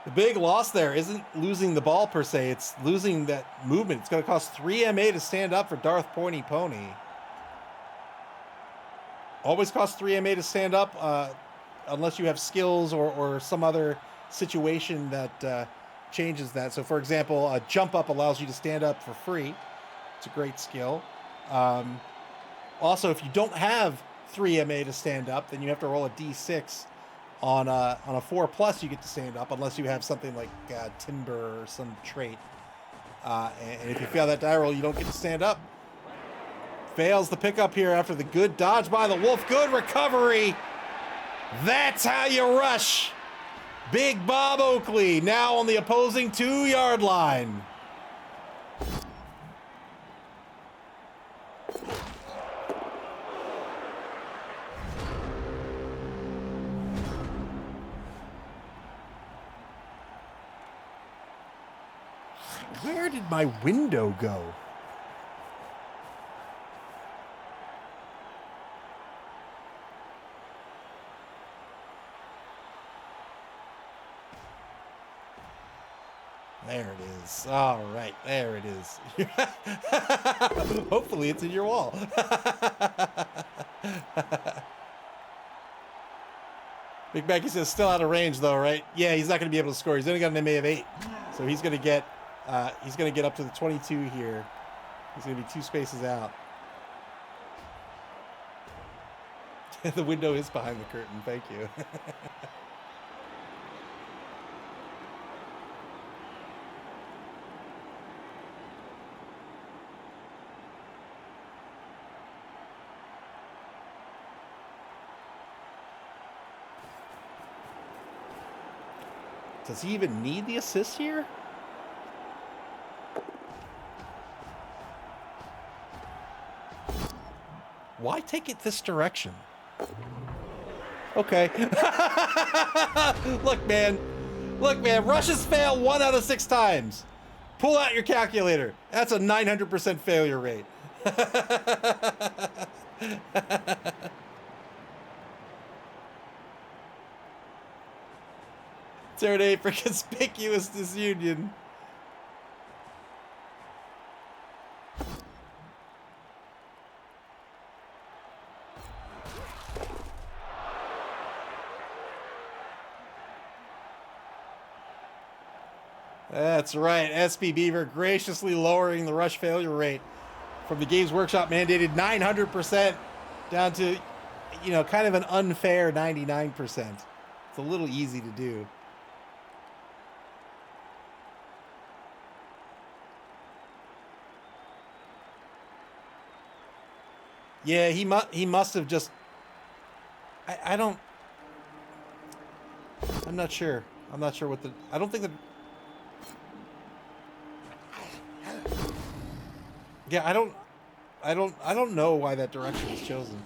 The big loss there isn't losing the ball per se, it's losing that movement. It's going to cost 3 MA to stand up for Darth Pointy Pony. Always costs 3 MA to stand up unless you have skills or some other situation that changes that. So for example, a jump up allows you to stand up for free. It's a great skill. Also, if you don't have 3 MA to stand up, then you have to roll a D6. On a 4+, you get to stand up unless you have something like timber or some trait. And if you fail that die roll, you don't get to stand up. Fails the pickup here after the good dodge by the wolf. Good recovery. That's how you rush. Big Bob Oakley now on the opposing 2-yard line. Where did my window go? There it is. All right, there it is. Hopefully it's in your wall. Big Becky says still out of range though, right? Yeah, he's not going to be able to score. He's only got an MA of 8. So he's going to get up to the 22 here. He's going to be 2 spaces out. The window is behind the curtain. Thank you. Does he even need the assist here? Why take it this direction? Okay. Look, man. Look, man. Rushes fail 1 out of 6 times. Pull out your calculator. That's a 900% failure rate. Turn 8 for Conspicuous Disunion. That's right. SP Beaver graciously lowering the rush failure rate from the Games Workshop mandated 900% down to, you know, kind of an unfair 99%. It's a little easy to do. Yeah, he must have just. I'm not sure. I'm not sure what the. I don't think that. Yeah, I don't know why that direction was chosen.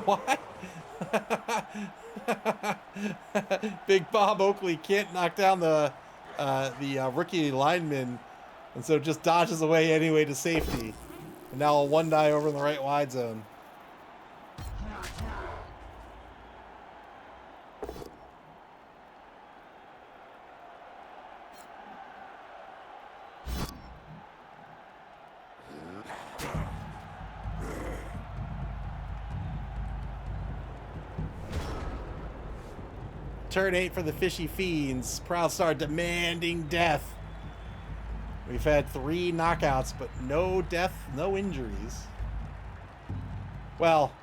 Why? Big Bob Oakley can't knock down the rookie lineman, and so just dodges away anyway to safety. And now a 1 die over in the right wide zone. Turn 8 for the Fishy Fiends. Proud Star demanding death. We've had 3 knockouts, but no death, no injuries. Well,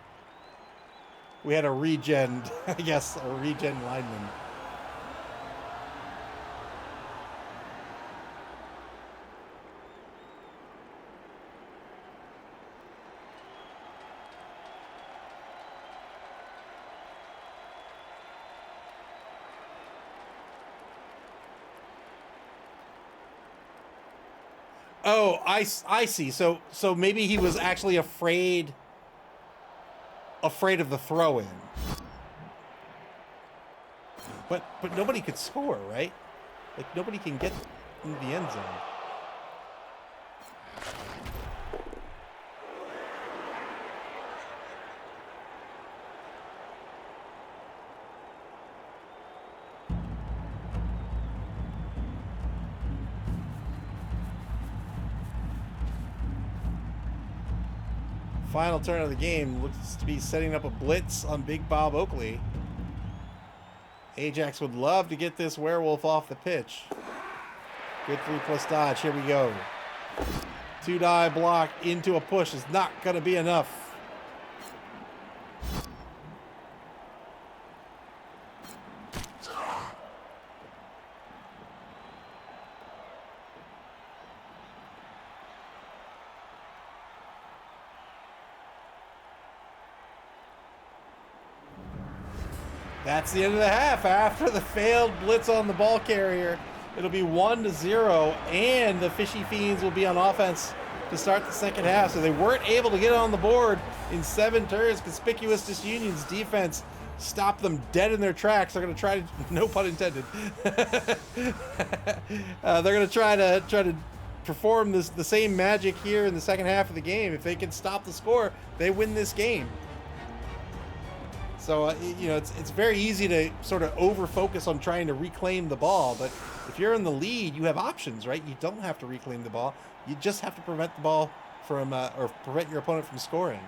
we had a regen, I guess, a regen lineman. Oh, I see. So maybe he was actually afraid of the throw-in. But nobody could score, right? Like, nobody can get into the end zone. Final turn of the game looks to be setting up a blitz on Big Bob Oakley. Ajax would love to get this werewolf off the pitch. Good 3+ dodge. Here we go. 2-die block into a push is not going to be enough. That's the end of the half. After the failed blitz on the ball carrier, it'll be 1-0, and the Fishy Fiends will be on offense to start the second half. So they weren't able to get on the board in 7 turns. Conspicuous Disunion's defense stopped them dead in their tracks. They're going to try to, no pun intended. They're going to try to perform the same magic here in the second half of the game. If they can stop the score, they win this game. So, you know, it's very easy to sort of over-focus on trying to reclaim the ball. But if you're in the lead, you have options, right? You don't have to reclaim the ball. You just have to prevent the ball from, or prevent your opponent from scoring.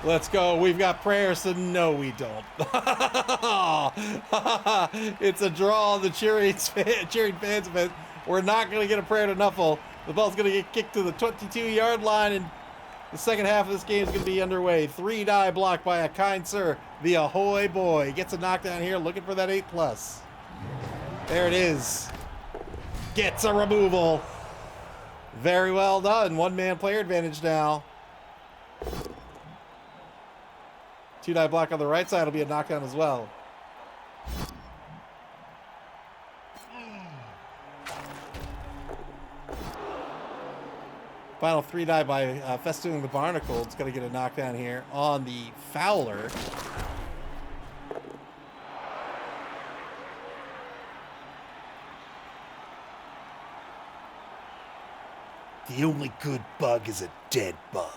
Let's go. We've got prayers, so no, we don't. It's a draw on the cheering fans event. We're not going to get a prayer to Nuffle. The ball's going to get kicked to the 22-yard line, and the second half of this game is going to be underway. 3-die block by a kind sir, the Ahoy boy. Gets a knockdown here, looking for that 8+. There it is. Gets a removal. Very well done. One-man player advantage now. 2-die block on the right side will be a knockdown as well. Final 3-die by Festoon the Barnacle. It's going to get a knockdown here on the Fowler. The only good bug is a dead bug.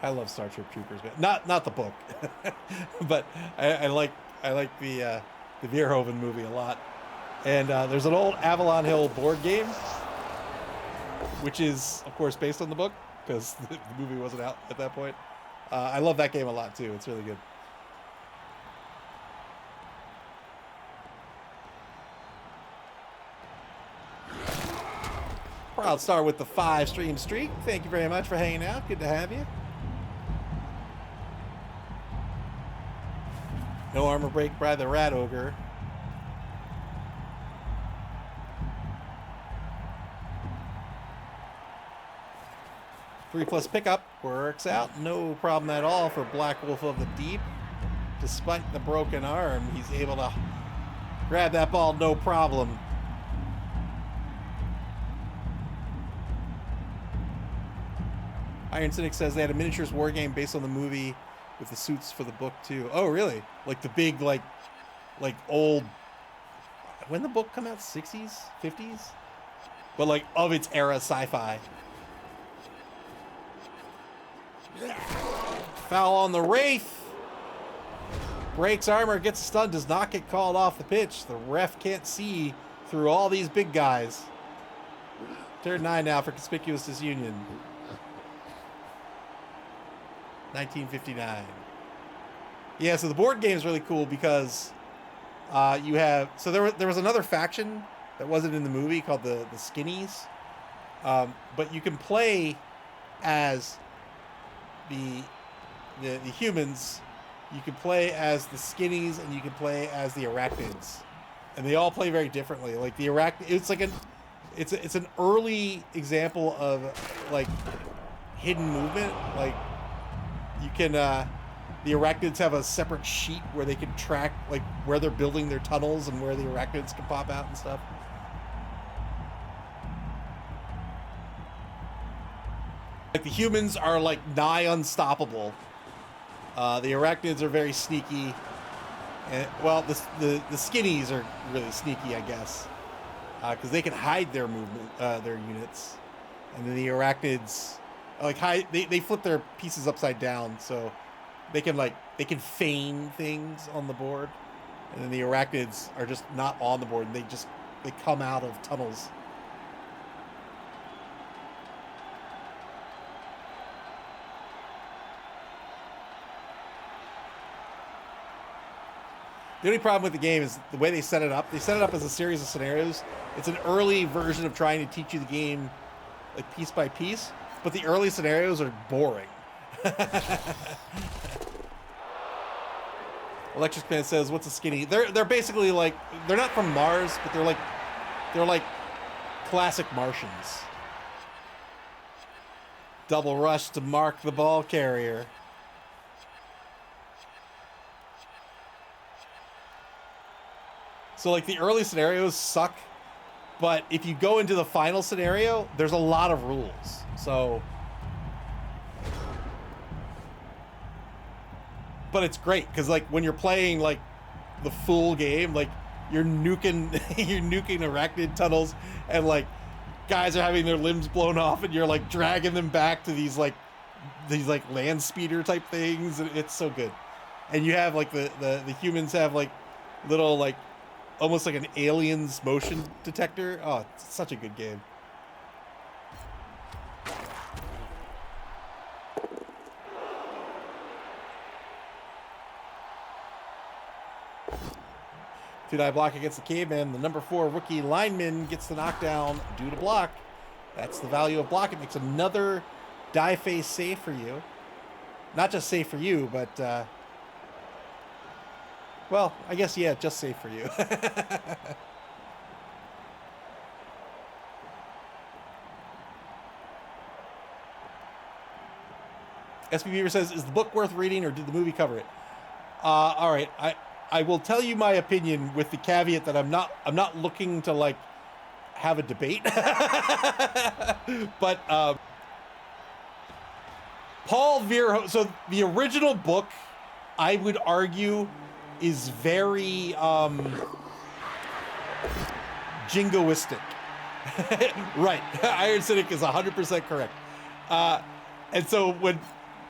I love Star Trek Troopers, but not the book, but I like the Verhoeven movie a lot. And there's an old Avalon Hill board game, which is of course based on the book because the movie wasn't out at that point. I love that game a lot too. It's really good. Proud star with the 5-stream streak. Thank you very much for hanging out. Good to have you. No armor break by the Rat Ogre. Three plus pickup works out. No problem at all for Black Wolf of the Deep. Despite the broken arm, he's able to grab that ball no problem. Iron Cynic says they had a miniatures war game based on the movie with the suits for the book too. Oh, really? Like the big, like old. When the book come out? 60s, 50s, but like of its era sci-fi. Foul on the Wraith. Breaks armor, gets a stun, does not get called off the pitch. The ref can't see through all these big guys. Turn 9 now for Conspicuous Disunion. 1959. Yeah, so the board game is really cool because you have... So there was another faction that wasn't in the movie called the Skinnies. But you can play as the humans, you can play as the Skinnies, and you can play as the Arachnids. and they all play very differently. Like the it's like it's an early example of like hidden movement. Like you can the arachnids have a separate sheet where they can track like where they're building their tunnels and where the arachnids can pop out and stuff. Like the humans are like nigh unstoppable. The arachnids are very sneaky. And, well, the skinnies are really sneaky, I guess, because they can hide their movement, their units, and then the arachnids like they flip their pieces upside down, so they can feign things on the board, and then the arachnids are just not on the board, and they come out of tunnels. The only problem with the game is the way they set it up. They set it up as a series of scenarios. It's an early version of trying to teach you the game like piece by piece, but the early scenarios are boring. Electric Man says, "What's a skinny?" They're basically like, they're not from Mars, but they're like classic Martians. Double rush to mark the ball carrier. So like the early scenarios suck, but if you go into the final scenario, there's a lot of rules. So, but it's great because like when you're playing like the full game, like you're nuking arachnid tunnels, and like guys are having their limbs blown off, and you're like dragging them back to these land speeder type things, and it's so good. And you have like the humans have like little like almost like an alien's motion detector. Oh, it's such a good game. Two-die block against the caveman. The number 4 rookie lineman gets the knockdown due to block. That's the value of block. It makes another die face save for you. Not just save for you, but well, I guess, yeah, just safe for you. SB Beaver says, "Is the book worth reading, or did the movie cover it?" All right, I will tell you my opinion with the caveat that I'm not looking to like have a debate. But Paul Verhoeven. So the original book, I would argue, is very jingoistic. Right. Iron Cynic is 100% correct. And so when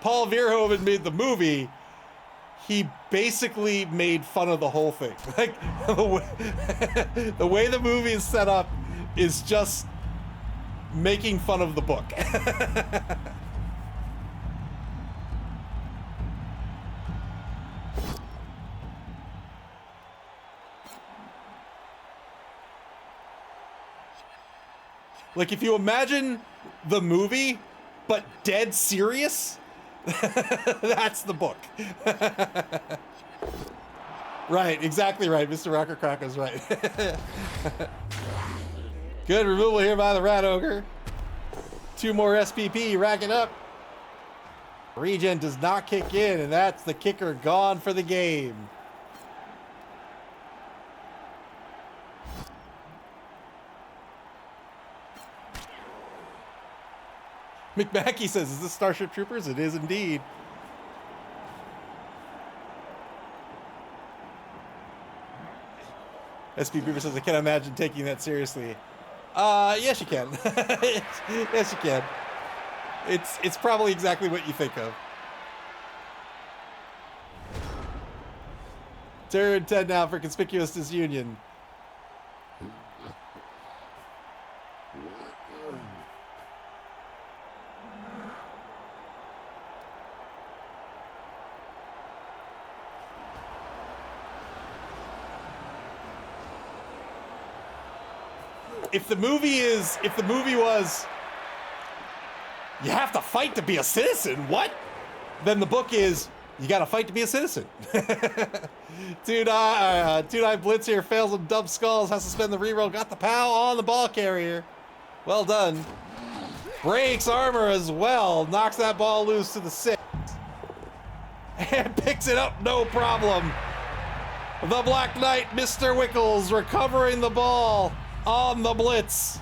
Paul Verhoeven made the movie, he basically made fun of the whole thing. Like the way the movie is set up is just making fun of the book. Like, if you imagine the movie, but dead serious, that's the book. Right, exactly right. Mr. Rocker Crocker's right. Good removal here by the Rat Ogre. 2 more SPP racking up. Regen does not kick in, and that's the kicker gone for the game. McMackey says, "Is this Starship Troopers?" It is indeed. SP Beaver says, "I can't imagine taking that seriously." Yes you can. Yes you can. It's probably exactly what you think of. Turn 10 now for Conspicuous Disunion. If the movie was, you have to fight to be a citizen, what? Then the book is, You got to fight to be a citizen. Two-die blitz here, fails with dumb skulls, has to spend the reroll, got the POW on the ball carrier. Well done. Breaks armor as well, knocks that ball loose to the 6. And picks it up, no problem. The Black Knight, Mr. Wickles, recovering the ball on the blitz.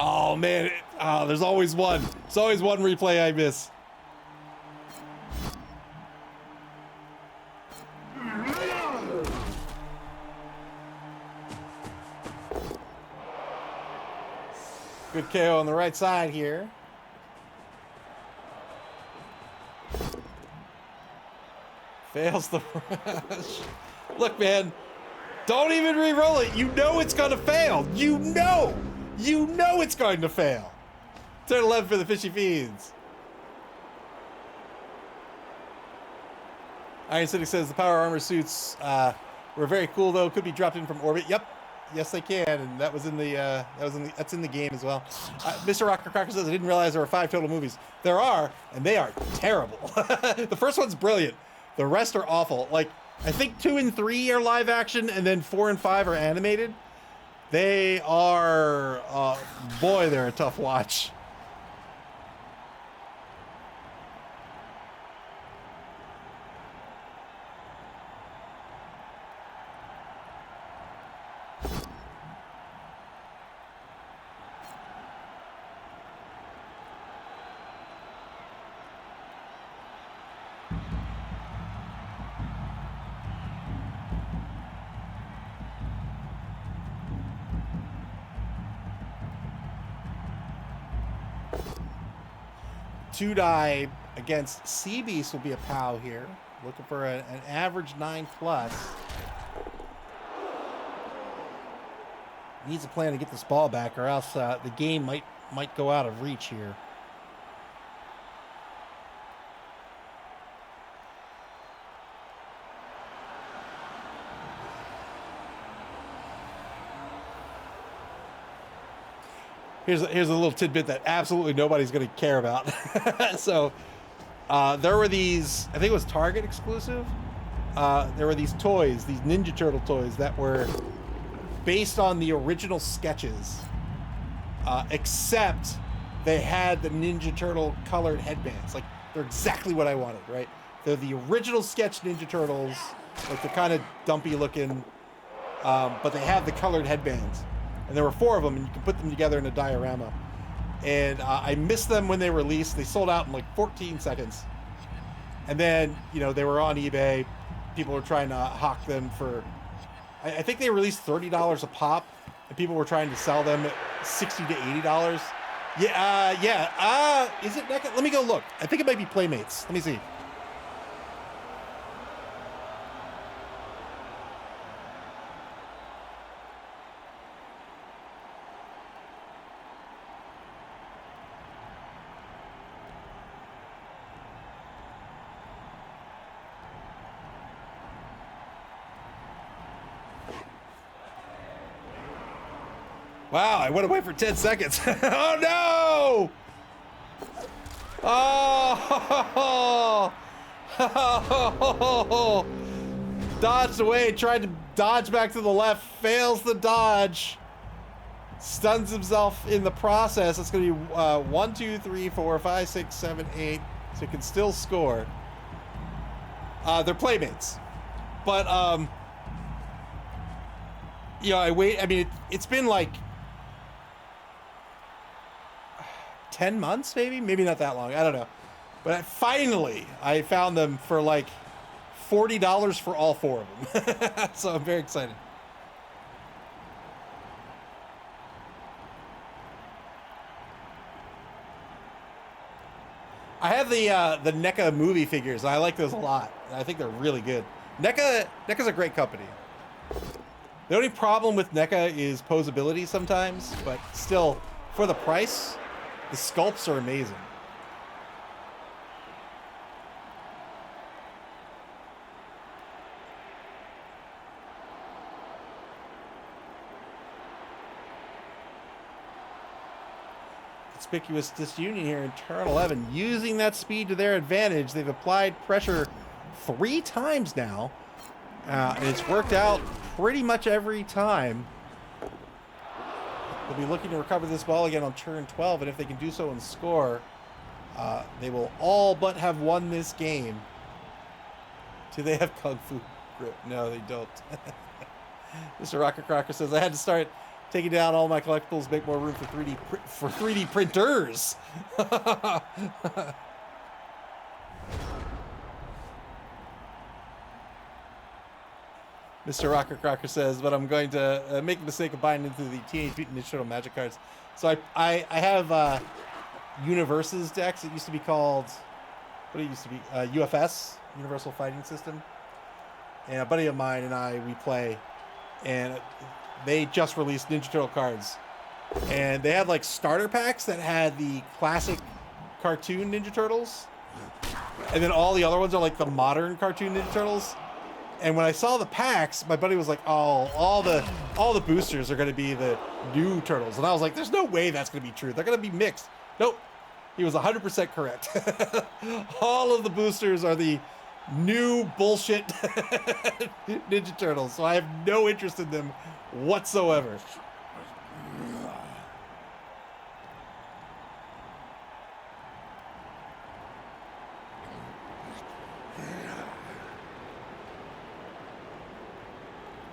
Oh man, there's always one. There's always one replay I miss. Good KO on the right side here. Fails the rush. Look, man, don't even re-roll it. You know it's gonna fail. You know it's going to fail. Turn 11 for the Fishy Fiends. Iron City says the power armor suits were very cool though. Could be dropped in from orbit. Yep. Yes, they can, and that's in the game as well. Mr. Rocker Cracker says I didn't realize there were 5 total movies. There are, and they are terrible. The first one's brilliant. The rest are awful. Like I think 2 and 3 are live action, and then 4 and 5 are animated. They are, boy, they're a tough watch. Two-die against Sea Beast will be a POW here. Looking for an average 9+. Needs a plan to get this ball back, or else the game might go out of reach here. Here's a little tidbit that absolutely nobody's going to care about. So there were these, I think it was Target exclusive. There were these toys, these Ninja Turtle toys that were based on the original sketches, except they had the Ninja Turtle colored headbands. Like they're exactly what I wanted, right? They're the original sketch Ninja Turtles, like they're kind of dumpy looking, but they have the colored headbands. And there were 4 of them, and you can put them together in a diorama. And I missed them when they released. They sold out in like 14 seconds. And then, you know, they were on eBay. People were trying to hawk them for, I think they released $30 a pop, and people were trying to sell them at $60 to $80. Yeah, is it NECA? Let me go look. I think it might be Playmates. Let me see. Wow, I went away for 10 seconds. Oh no! Oh! Dodged away, tried to dodge back to the left, fails the dodge. Stuns himself in the process. It's going to be 1, 2, 3, 4, 5, 6, 7, 8. So he can still score. They're Playmates. But, you know, I mean, it's been like 10 months, maybe not that long. I don't know. But finally, I found them for like $40 for all 4 of them. So I'm very excited. I have the NECA movie figures. I like those a lot. I think they're really good. NECA's a great company. The only problem with NECA is posability sometimes, but still, for the price, the sculpts are amazing. Conspicuous Disunion here in turn 11, using that speed to their advantage. They've applied pressure 3 times now, and it's worked out pretty much every time. They'll be looking to recover this ball again on turn 12, and if they can do so and score, they will all but have won this game. Do they have Kung Fu grip? No, they don't. Mr. Rocker Crocker says, I had to start taking down all my collectibles, make more room for 3D printers. Mr. Rocker Crocker says, but I'm going to make the mistake of buying into the Teenage Mutant Ninja Turtle Magic cards. So I have Universes decks. It used to be called, what it used to be, UFS, Universal Fighting System. And a buddy of mine and I, we play, and they just released Ninja Turtle cards. And they had like starter packs that had the classic cartoon Ninja Turtles. And then all the other ones are like the modern cartoon Ninja Turtles. And when I saw the packs, my buddy was like, "Oh, all the boosters are going to be the new turtles." And I was like, "There's no way that's going to be true. They're going to be mixed." Nope. He was 100% correct. All of the boosters are the new bullshit Ninja Turtles. So I have no interest in them whatsoever.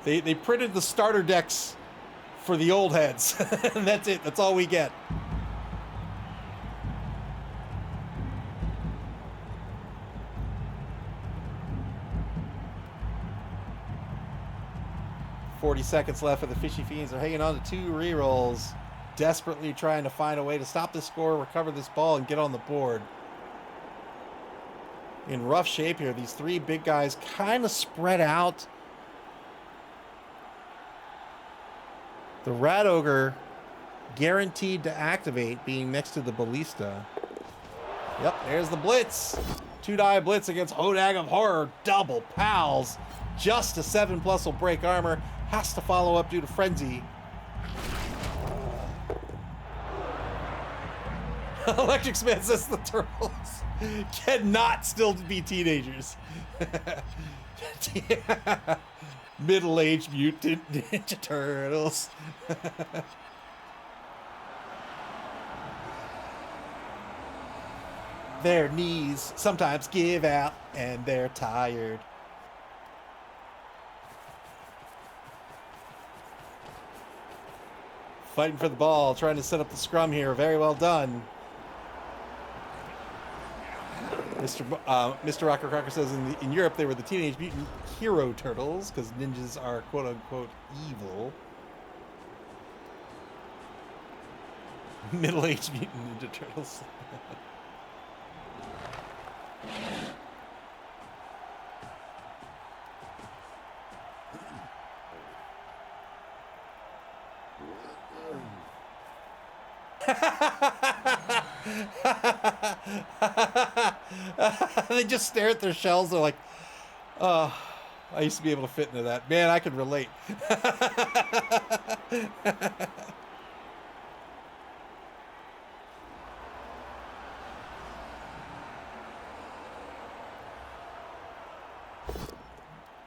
They printed the starter decks for the old heads. And that's it. That's all we get. "40 seconds left for the Fishy Fiends. They're hanging on to 2 rerolls, desperately trying to find a way to stop the score, recover this ball, and get on the board. In rough shape here. These 3 big guys kind of spread out. The Rat Ogre guaranteed to activate, being next to the Ballista. Yep, there's the Blitz. 2-die Blitz against Hodag of Horror. Double pals. Just a 7+ will break armor. Has to follow up due to Frenzy. Electric Man says the Turtles cannot still be teenagers. Middle-aged mutant Ninja Turtles. Their knees sometimes give out and they're tired. Fighting for the ball, trying to set up the scrum here. Very well done. Mr. Rocker Crocker says in Europe they were the Teenage Mutant Hero Turtles because ninjas are quote-unquote evil. Middle-aged Mutant Ninja Turtles. They just stare at their shells. They're like, "Oh, I used to be able to fit into that. Man, I could relate."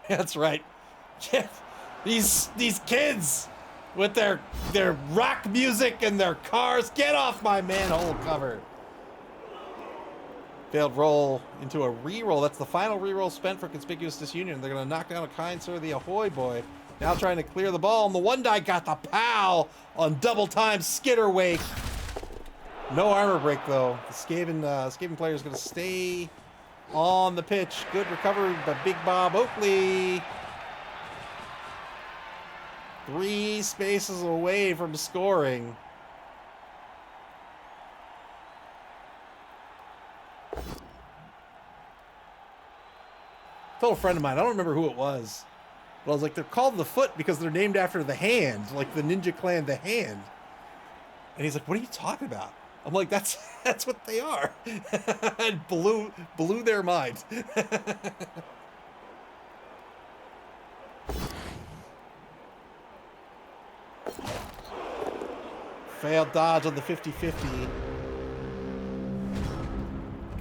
That's right. These kids with their rock music and their cars. Get off my manhole cover. Failed roll into a reroll. That's the final reroll spent for Conspicuous Disunion. They're going to knock down a kind sir, the Ahoy Boy. Now trying to clear the ball. And the 1-die got the pow on double time skitter wake. No armor break, though. The Skaven player is going to stay on the pitch. Good recovery by Big Bob Oakley. 3 spaces away from scoring. Told a friend of mine, I don't remember who it was, but I was like, they're called the Foot because they're named after the Hand, like the Ninja Clan, the Hand. And he's like, what are you talking about? I'm like, that's what they are. And blew their mind. Failed dodge on the 50-50.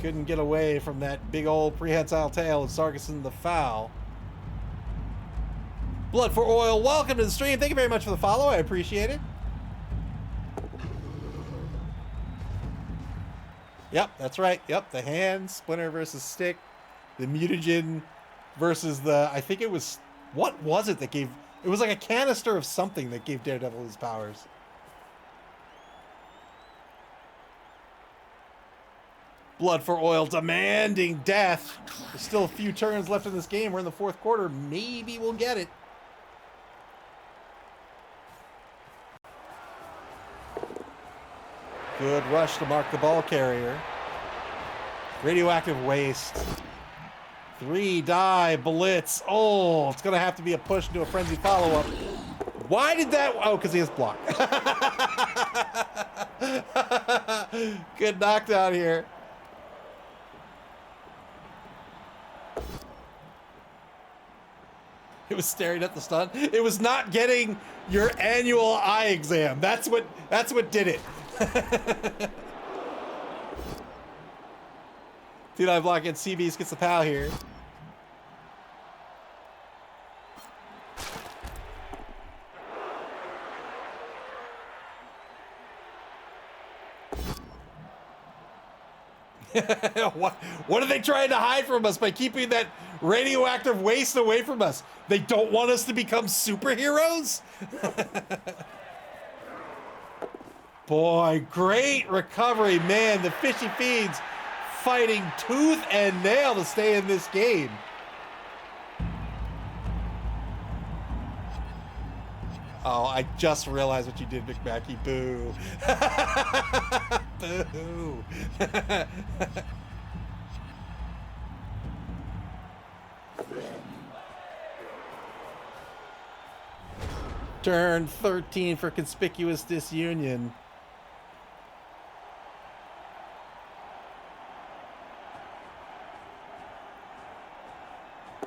Couldn't get away from that big old prehensile tail of Sarkison the Foul. Blood for Oil, welcome to the stream. Thank you very much for the follow. I appreciate it. Yep, that's right. Yep, the hand, Splinter versus Stick. The mutagen versus the, I think it was, what was it that gave, it was like a canister of something that gave Daredevil his powers. Blood for Oil demanding death. There's still a few turns left in this game. We're in the fourth quarter. Maybe we'll get it. Good rush to mark the ball carrier. Radioactive Waste. 3-die blitz. Oh, it's going to have to be a push into a frenzied follow-up. Why did that? Oh, because he has block. Good knockdown here. It was staring at the stun. It was not getting your annual eye exam. That's what did it. 2-9 block against CBs gets the POW here. What are they trying to hide from us by keeping that radioactive waste away from us? They don't want us to become superheroes? Boy, great recovery, man. The Fishy Fiends fighting tooth and nail to stay in this game. Oh, I just realized what you did, McMackey. Boo. Boo. Turn 13 for Conspicuous Disunion.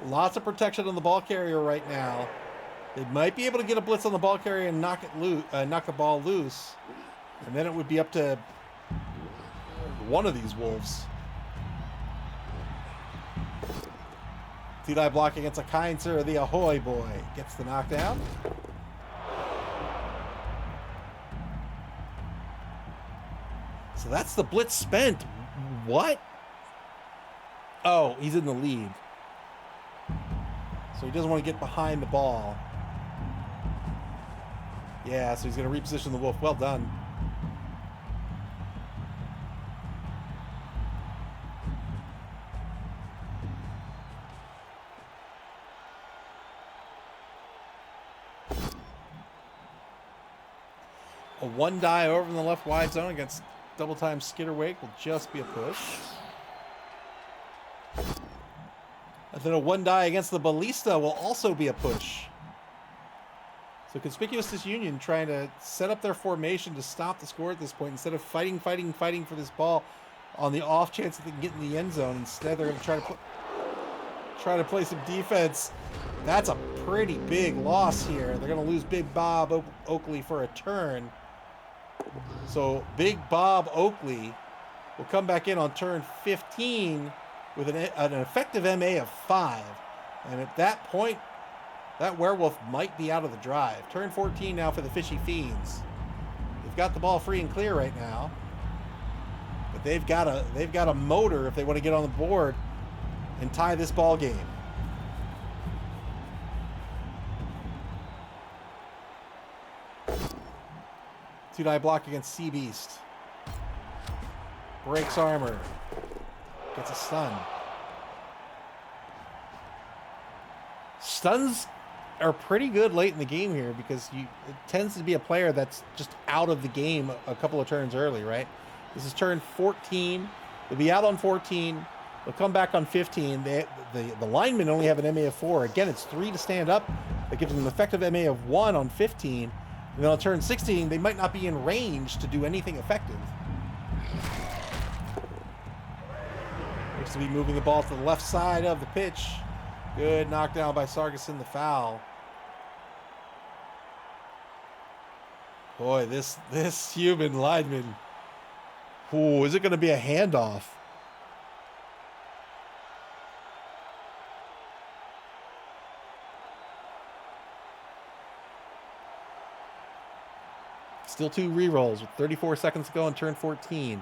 Lots of protection on the ball carrier right now. They might be able to get a blitz on the ball carrier and knock it loose, knock the ball loose, and then it would be up to one of these wolves. 2-die block against a kind sir, the Ahoy boy gets the knockdown. So that's the blitz spent. What? Oh, he's in the lead. So he doesn't want to get behind the ball. Yeah, so he's going to reposition the wolf. Well done. A 1-die over in the left wide zone against double time Skitterwake will just be a push. And then a 1-die against the Ballista will also be a push. So Conspicuous Disunion trying to set up their formation to stop the score at this point. Instead of fighting for this ball on the off chance that they can get in the end zone. Instead, they're going to try to play some defense. That's a pretty big loss here. They're going to lose Big Bob Oakley for a turn. So Big Bob Oakley will come back in on turn 15 with an effective MA of 5. And at that point, that werewolf might be out of the drive. Turn 14 now for the Fishy Fiends. They've got the ball free and clear right now. But they've got a motor if they want to get on the board and tie this ball game. Two-die block against Sea Beast. Breaks armor. Gets a stun. Stuns are pretty good late in the game here because it tends to be a player that's just out of the game a couple of turns early, right? This is turn 14. They'll be out on 14. They'll come back on 15. The linemen only have an MA of 4. Again, it's 3 to stand up. That gives them an effective MA of 1 on 15. And then on turn 16, they might not be in range to do anything effective. Looks to be moving the ball to the left side of the pitch. Good knockdown by Sarkison the Foul. Boy, this human lineman. Ooh, is it going to be a handoff? Still 2 rerolls with 34 seconds to go on turn 14.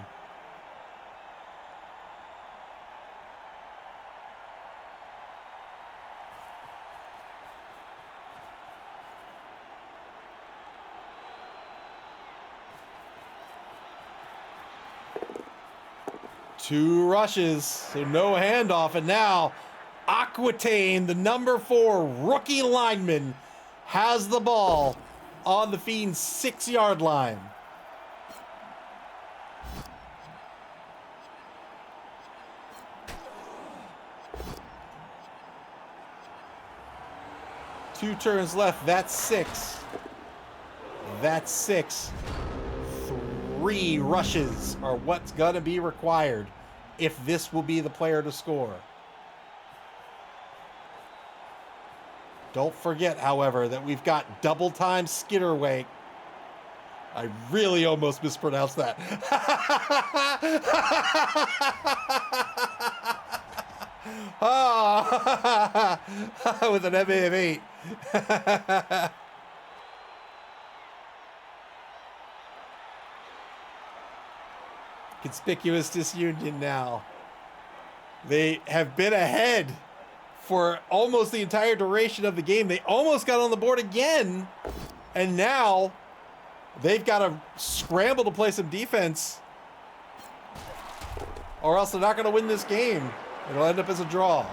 Two rushes, so no handoff, and now Aquitaine, the number 4 rookie lineman, has the ball on the Fiends' 6-yard line. Two turns left, that's 6. That's 6. 3 rushes are what's gonna be required if this will be the player to score. Don't forget, however, that we've got double time Skitterwake. I really almost mispronounced that. With an MA of 8. Conspicuous Disunion now. They have been ahead for almost the entire duration of the game. They almost got on the board again, and now they've got to scramble to play some defense, or else they're not going to win this game. It'll end up as a draw.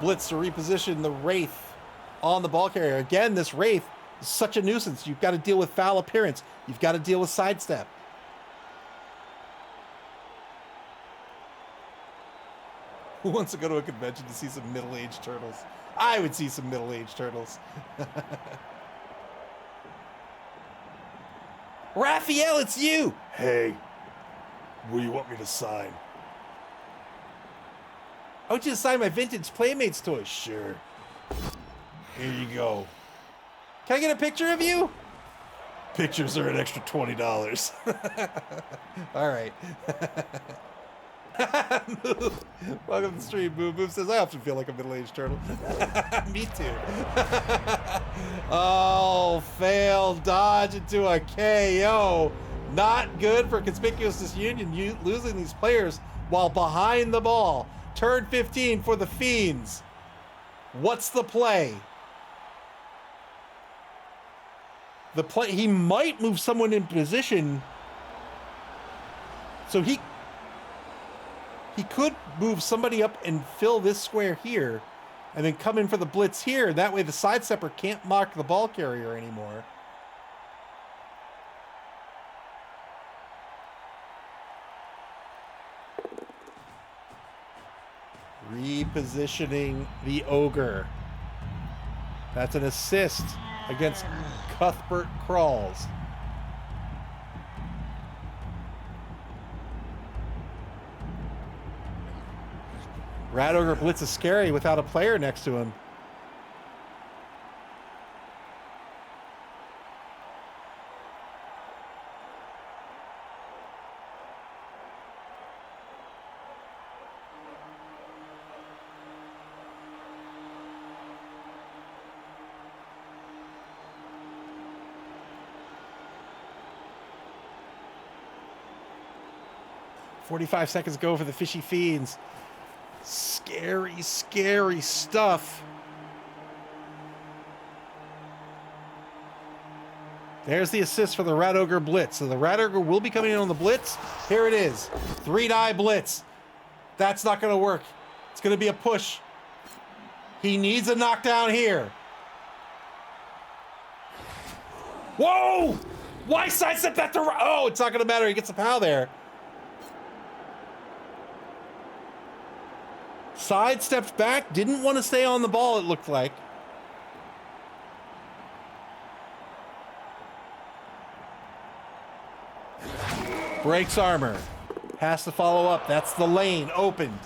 Blitz to reposition the Wraith on the ball carrier. Again, this Wraith is such a nuisance. You've got to deal with foul appearance. You've got to deal with sidestep. Who wants to go to a convention to see some middle-aged turtles? I would see some middle-aged turtles. Raphael, it's you! Hey, what do you want me to sign? I want you to sign my vintage Playmates toy. Sure. Here you go. Can I get a picture of you? Pictures are an extra $20. All right. Welcome to the stream. Move says, I often feel like a middle-aged turtle. Me too. Oh, fail. Dodge into a KO. Not good for Conspicuous Disunion. You losing these players while behind the ball. Turn 15 for the Fiends. What's the play? The play, he might move someone in position. So he could move somebody up and fill this square here and then come in for the blitz here. That way the sidestepper can't mark the ball carrier anymore. Repositioning the Ogre. That's an assist against Cuthbert Crawls. Rat Ogre Blitz is scary without a player next to him. "45 seconds go for the Fishy Fiends." Scary, scary stuff. There's the assist for the Rat Ogre Blitz. So the Rat Ogre will be coming in on the blitz. Here it is. 3-die blitz. That's not going to work. It's going to be a push. He needs a knockdown here. Whoa! Why sidestep that to... Oh, it's not going to matter. He gets a POW there. Sidestepped back, didn't want to stay on the ball, it looked like. Breaks armor. Has to follow up. That's the lane opened.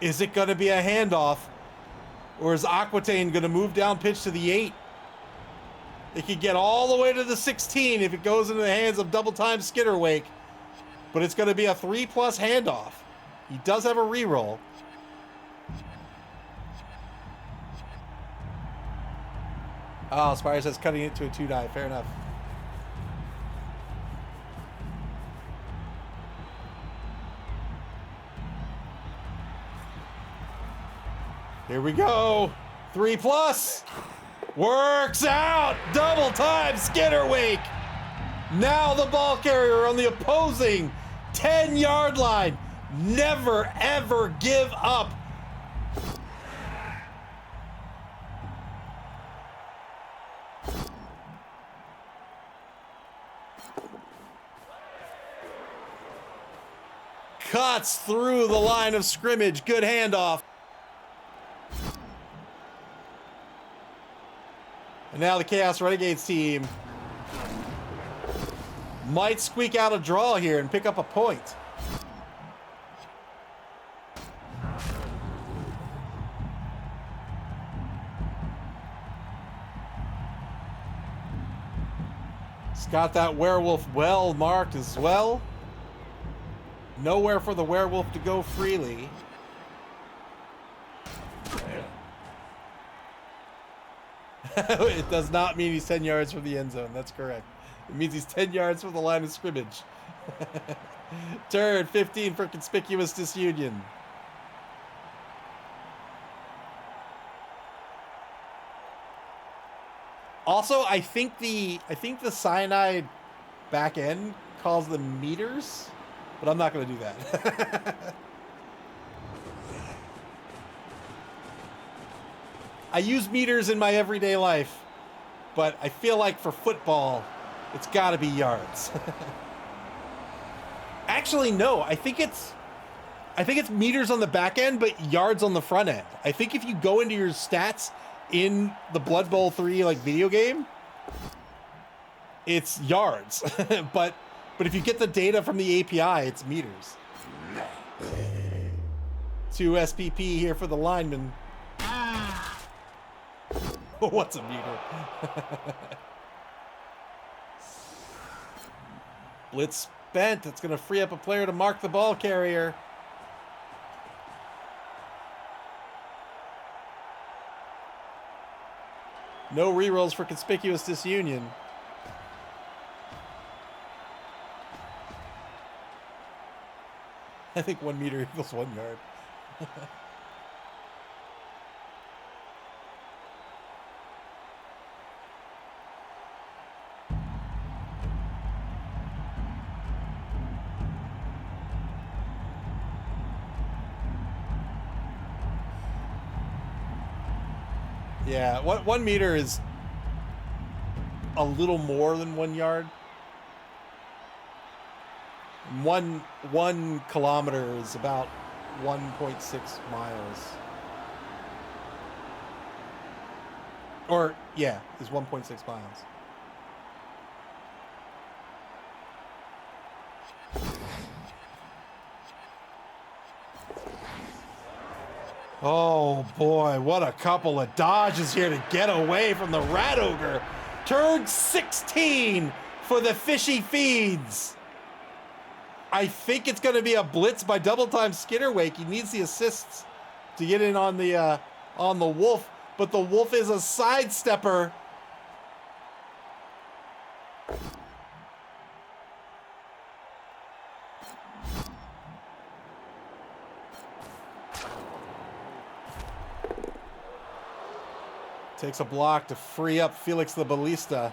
Is it going to be a handoff? Or is Aquitaine going to move down pitch to the 8? It could get all the way to the 16 if it goes into the hands of double time Skitterwake. But it's going to be a 3+ handoff. He does have a reroll. Oh, Spire says cutting it to a 2-die. Fair enough. Here we go. 3+. Works out. Double time Skinner wake. Now the ball carrier on the opposing 10-yard line. Never, ever give up. Cuts through the line of scrimmage. Good handoff. And now the Chaos Renegades team might squeak out a draw here and pick up a point. It's got that werewolf well marked as well. Nowhere for the werewolf to go freely. It does not mean he's 10 yards from the end zone. That's correct. It means he's 10 yards from the line of scrimmage. Turn 15 for Conspicuous Disunion. Also, I think the cyanide back end calls them meters, but I'm not going to do that. I use meters in my everyday life, but I feel like for football, it's got to be yards. Actually, no. I think it's meters on the back end, but yards on the front end. I think if you go into your stats in the Blood Bowl 3 like video game, it's yards. but if you get the data from the API, it's meters. 2 SPP here for the lineman. What's a meter? Blitz spent. It's going to free up a player to mark the ball carrier. No rerolls for Conspicuous Disunion. I think 1 meter equals 1 yard. Yeah, 1 meter is a little more than 1 yard. 1 kilometer is about 1.6 miles. Or, yeah, is 1.6 miles. Oh boy, what a couple of dodges here to get away from the Rat Ogre. Turn 16 for the Fishy Fiends. I think it's going to be a blitz by double time Skitterwake. He needs the assists to get in on the Wolf, but the Wolf is a sidestepper. Takes a block to free up Felix the Ballista.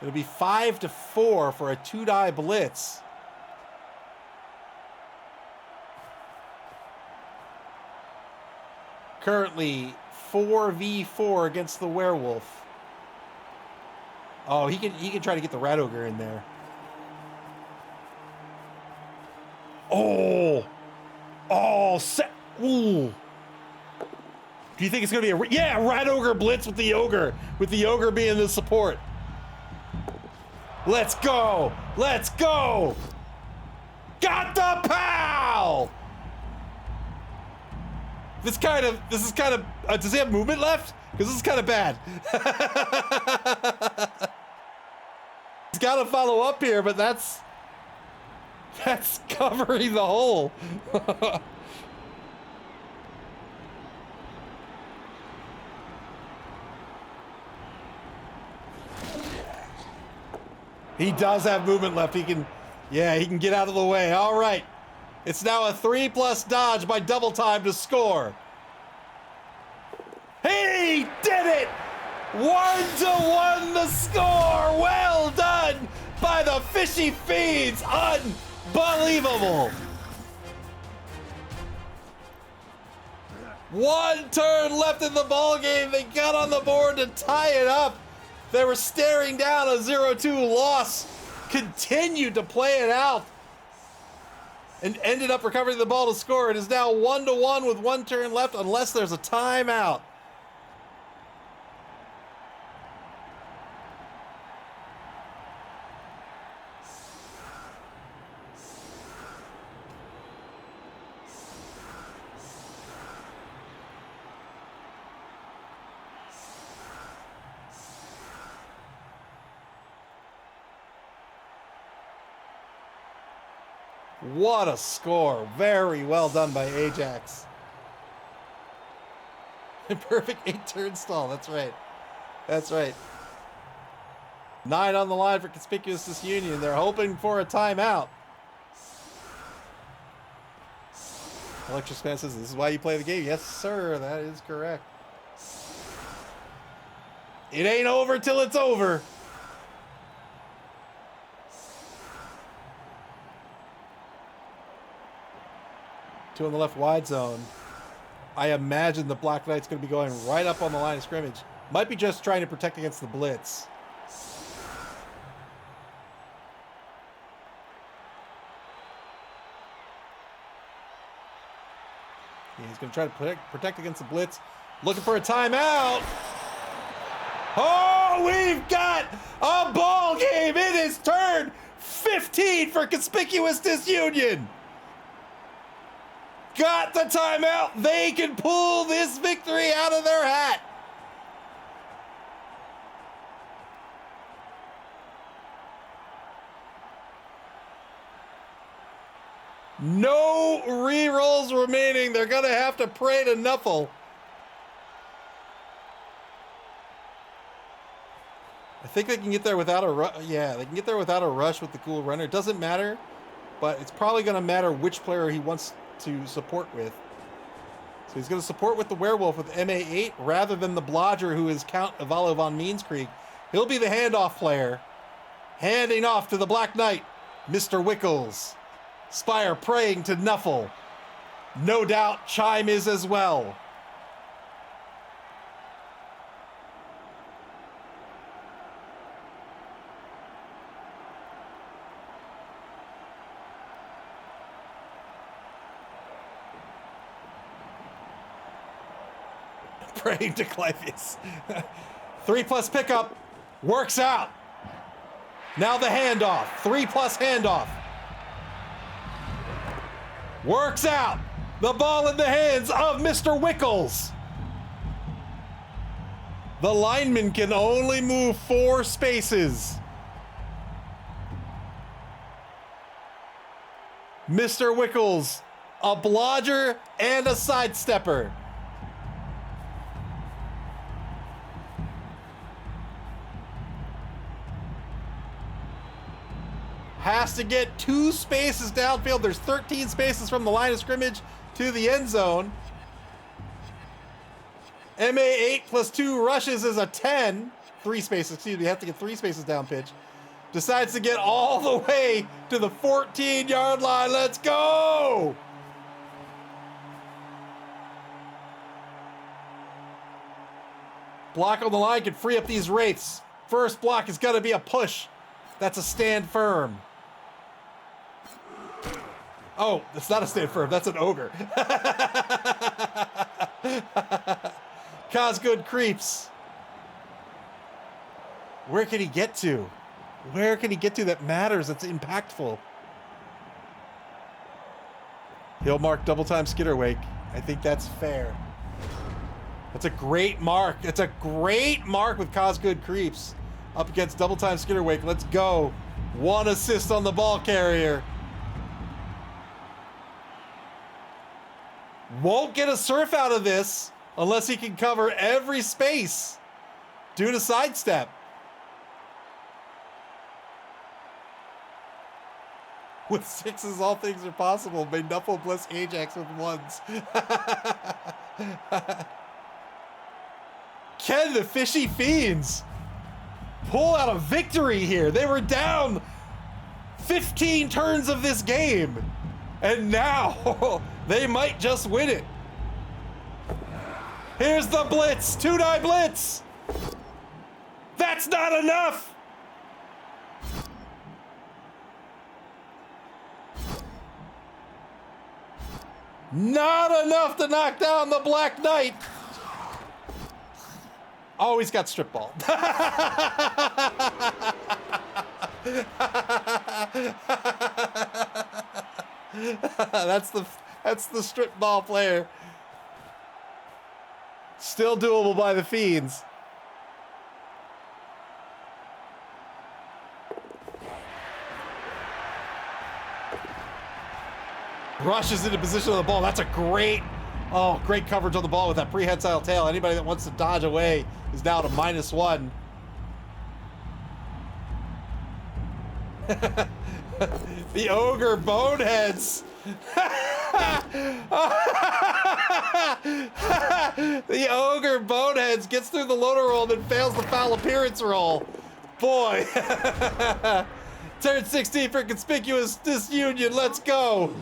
It'll be 5-4 for a 2-die blitz. Currently 4v4 against the werewolf. Oh, he can try to get the Rat Ogre in there. Oh, ooh. Do you think it's gonna be a Rat Ogre blitz with the Ogre being the support? Let's go! Let's go! Got the pal! This is kind of does he have movement left? Because this is kind of bad. He's got to follow up here, but that's covering the hole. He does have movement left. He can get out of the way. All right. It's now a 3+ dodge by double time to score. He did it! 1-1 the score. Well done by the Fishy Fiends. Unbelievable. One turn left in the ball game. They got on the board to tie it up. They were staring down a 0-2 loss. Continued to play it out. And ended up recovering the ball to score. It is now 1-1 with 1 turn left unless there's a timeout. What a score. Very well done by Ajax. Perfect 8-turn stall. That's right. That's right. 9 on the line for Conspicuous Disunion. They're hoping for a timeout. Electric Man says, this is why you play the game. Yes, sir. That is correct. It ain't over till it's over. Two on the left wide zone. I imagine the Black Knight's going to be going right up on the line of scrimmage. Might be just trying to protect against the blitz. Yeah, he's going to try to protect against the blitz. Looking for a timeout. Oh, we've got a ball game. It is turn 15 for Conspicuous Disunion. Got the timeout. They can pull this victory out of their hat. No re-rolls remaining. They're going to have to pray to Nuffle. I think they can get there without a rush. Yeah, they can get there without a rush with the cool runner. It doesn't matter, but it's probably going to matter which player he wants to support with. So he's going to support with the Werewolf with MA8 rather than the Blodger, who is Count Ivalo von Meanskrieg. He'll be the handoff player. Handing off to the Black Knight, Mr. Wickles. Spire praying to Nuffle. No doubt Chime is as well. Praying to Clypheus. 3+ pickup. Works out. Now the handoff. 3+ handoff. Works out. The ball in the hands of Mr. Wickles. The lineman can only move 4 spaces. Mr. Wickles, a blodger and a sidestepper. Has to get 2 spaces downfield. There's 13 spaces from the line of scrimmage to the end zone. MA8 plus 2 rushes is a 10. 3 spaces, excuse me. You have to get 3 spaces down pitch. Decides to get all the way to the 14-yard line. Let's go! Block on the line can free up these Wraiths. First block is going to be a push. That's a stand firm. Oh, that's not a stand firm. That's an ogre. Cosgood creeps. Where can he get to? Where can he get to that matters? That's impactful. He'll mark double time Skitterwake. I think that's fair. That's a great mark. It's a great mark with Cosgood creeps up against double time Skitterwake. Let's go. 1 assist on the ball carrier. Won't get a surf out of this unless he can cover every space due to sidestep. With sixes, all things are possible. May Nuffle bless Ajax with ones. Can the Fishy Fiends pull out a victory here? They were down 15 turns of this game, and now they might just win it. Here's the blitz, 2-die blitz. That's not enough. Not enough to knock down the Black Knight. Oh, he's got strip ball. That's the strip ball player. Still doable by the Fiends. Rushes into position on the ball. That's a great coverage on the ball with that prehensile tail. Anybody that wants to dodge away is now to -1. The ogre boneheads. The ogre boneheads gets through the loader roll and then fails the foul appearance roll. Boy. Turn 16 for Conspicuous Disunion. Let's go.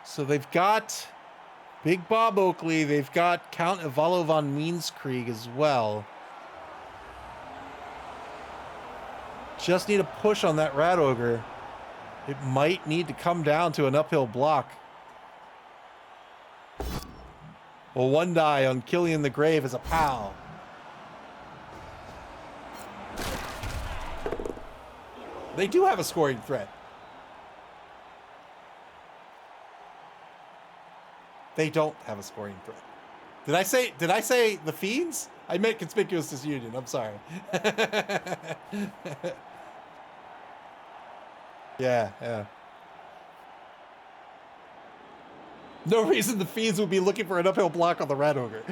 So they've got Big Bob Oakley. They've got Count Ivalo von Meanskrieg as well. Just need a push on that Rat Ogre. It might need to come down to an uphill block. Well, 1 die on Killian the Grave as a POW. They do have a scoring threat. They don't have a scoring threat. Did I say the Fiends? I meant Conspicuous Disunion. I'm sorry. Yeah. No reason the Fiends would be looking for an uphill block on the Rat Ogre.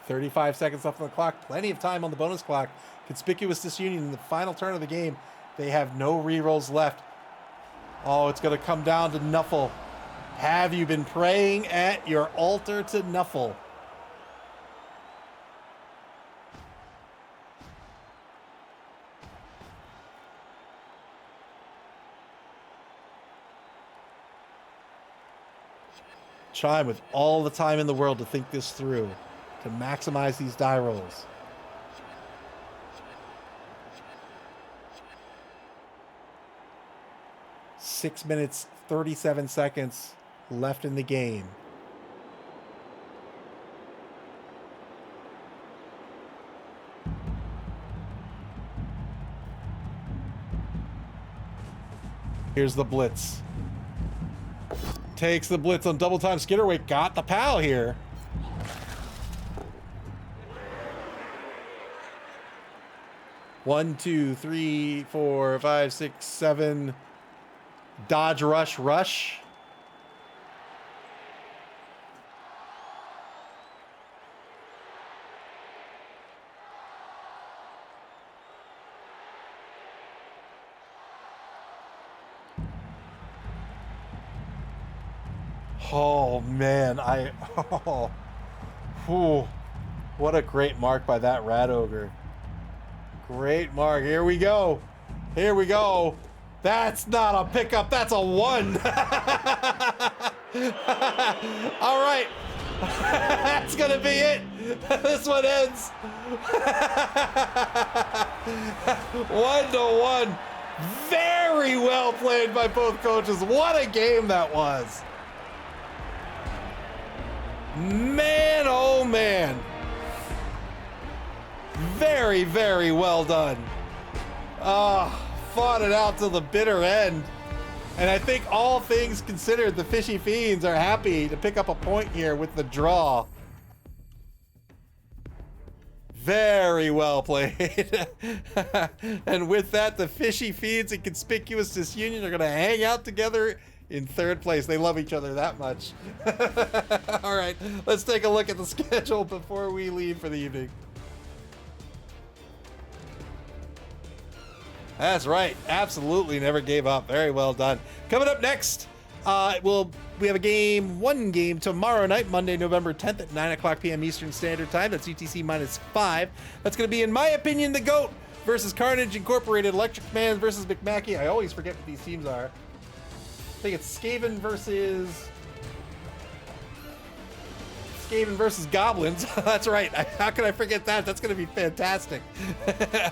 35 seconds left on the clock. Plenty of time on the bonus clock. Conspicuous Disunion in the final turn of the game. They have no rerolls left. Oh, it's going to come down to Nuffle. Have you been praying at your altar to Nuffle? Chime with all the time in the world to think this through, to maximize these die rolls. Six minutes, 37 seconds left in the game. Here's the blitz. Takes the blitz on double time. Skitterway got the POW here. One, two, three, four, five, six, seven. Dodge, rush, rush. Oh man, what a great mark by that Rat Ogre. Great mark. Here we go. Here we go. That's not a pickup. That's a 1. All right. That's going to be it. This one ends. 1-1. Very well played by both coaches. What a game that was. Man, oh man. Very, very well done. fought it out to the bitter end. And I think all things considered, the Fishy Fiends are happy to pick up a point here with the draw. Very well played. And with that, the Fishy Fiends and Conspicuous Disunion are going to hang out together in third place. They love each other that much. All right, let's take a look at the schedule before we leave for the evening. That's right. Absolutely never gave up. Very well done. Coming up next, we have one game tomorrow night, Monday, November 10th at 9 o'clock p.m. Eastern Standard Time. That's UTC -5. That's going to be, in my opinion, the GOAT versus Carnage Incorporated, Electric Man versus McMackey. I always forget what these teams are. I think it's Skaven versus Goblins. That's right. How can I forget that? That's going to be fantastic.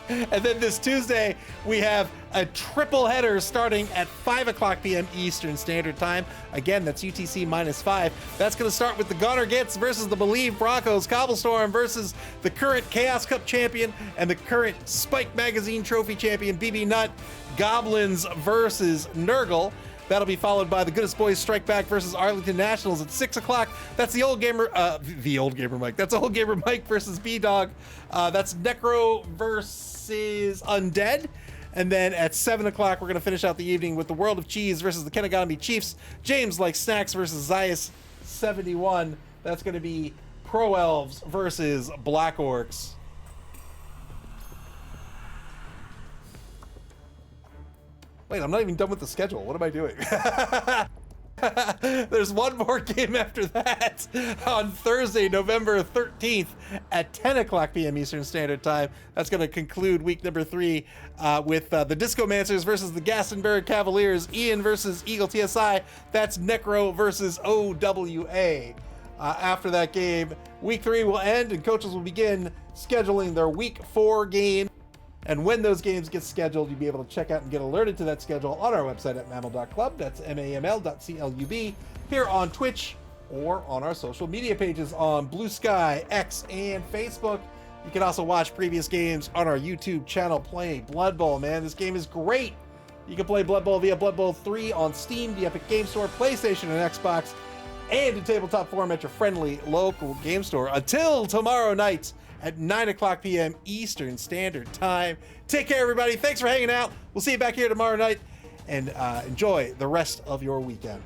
And then this Tuesday, we have a triple header starting at 5 o'clock p.m. Eastern Standard Time. Again, that's UTC -5. That's going to start with the Gunner Gets versus the Believe Broncos, Cobblestorm versus the current Chaos Cup champion and the current Spike Magazine Trophy champion, BB Nut, Goblins versus Nurgle. That'll be followed by the Goodest Boys Strike Back versus Arlington Nationals at 6 o'clock. That's the old gamer Mike. That's old gamer Mike versus B-Dog. That's Necro versus Undead. And then at 7 o'clock, we're going to finish out the evening with the World of Cheese versus the Kenegami Chiefs. James Like Snacks versus Zias 71. That's going to be Pro Elves versus Black Orcs. Wait, I'm not even done with the schedule. What am I doing? There's one more game after that on Thursday, November 13th at 10 o'clock p.m. Eastern Standard Time. That's going to conclude week number 3 with the Discomancers versus the Gastonbury Cavaliers, Ian versus Eagle TSI. That's Necro versus OWA. After that game, week 3 will end and coaches will begin scheduling their week 4 game. And when those games get scheduled, you'll be able to check out and get alerted to that schedule on our website at maml.club. That's maml.club, here on Twitch or on our social media pages on Blue Sky, X, and Facebook. You can also watch previous games on our YouTube channel. Play Blood Bowl, man. This game is great. You can play Blood Bowl via Blood Bowl 3 on Steam, the Epic Game Store, PlayStation, and Xbox, and in tabletop form at your friendly local game store. Until tomorrow night at 9 o'clock p.m. Eastern Standard Time. Take care, everybody. Thanks for hanging out. We'll see you back here tomorrow night, and enjoy the rest of your weekend.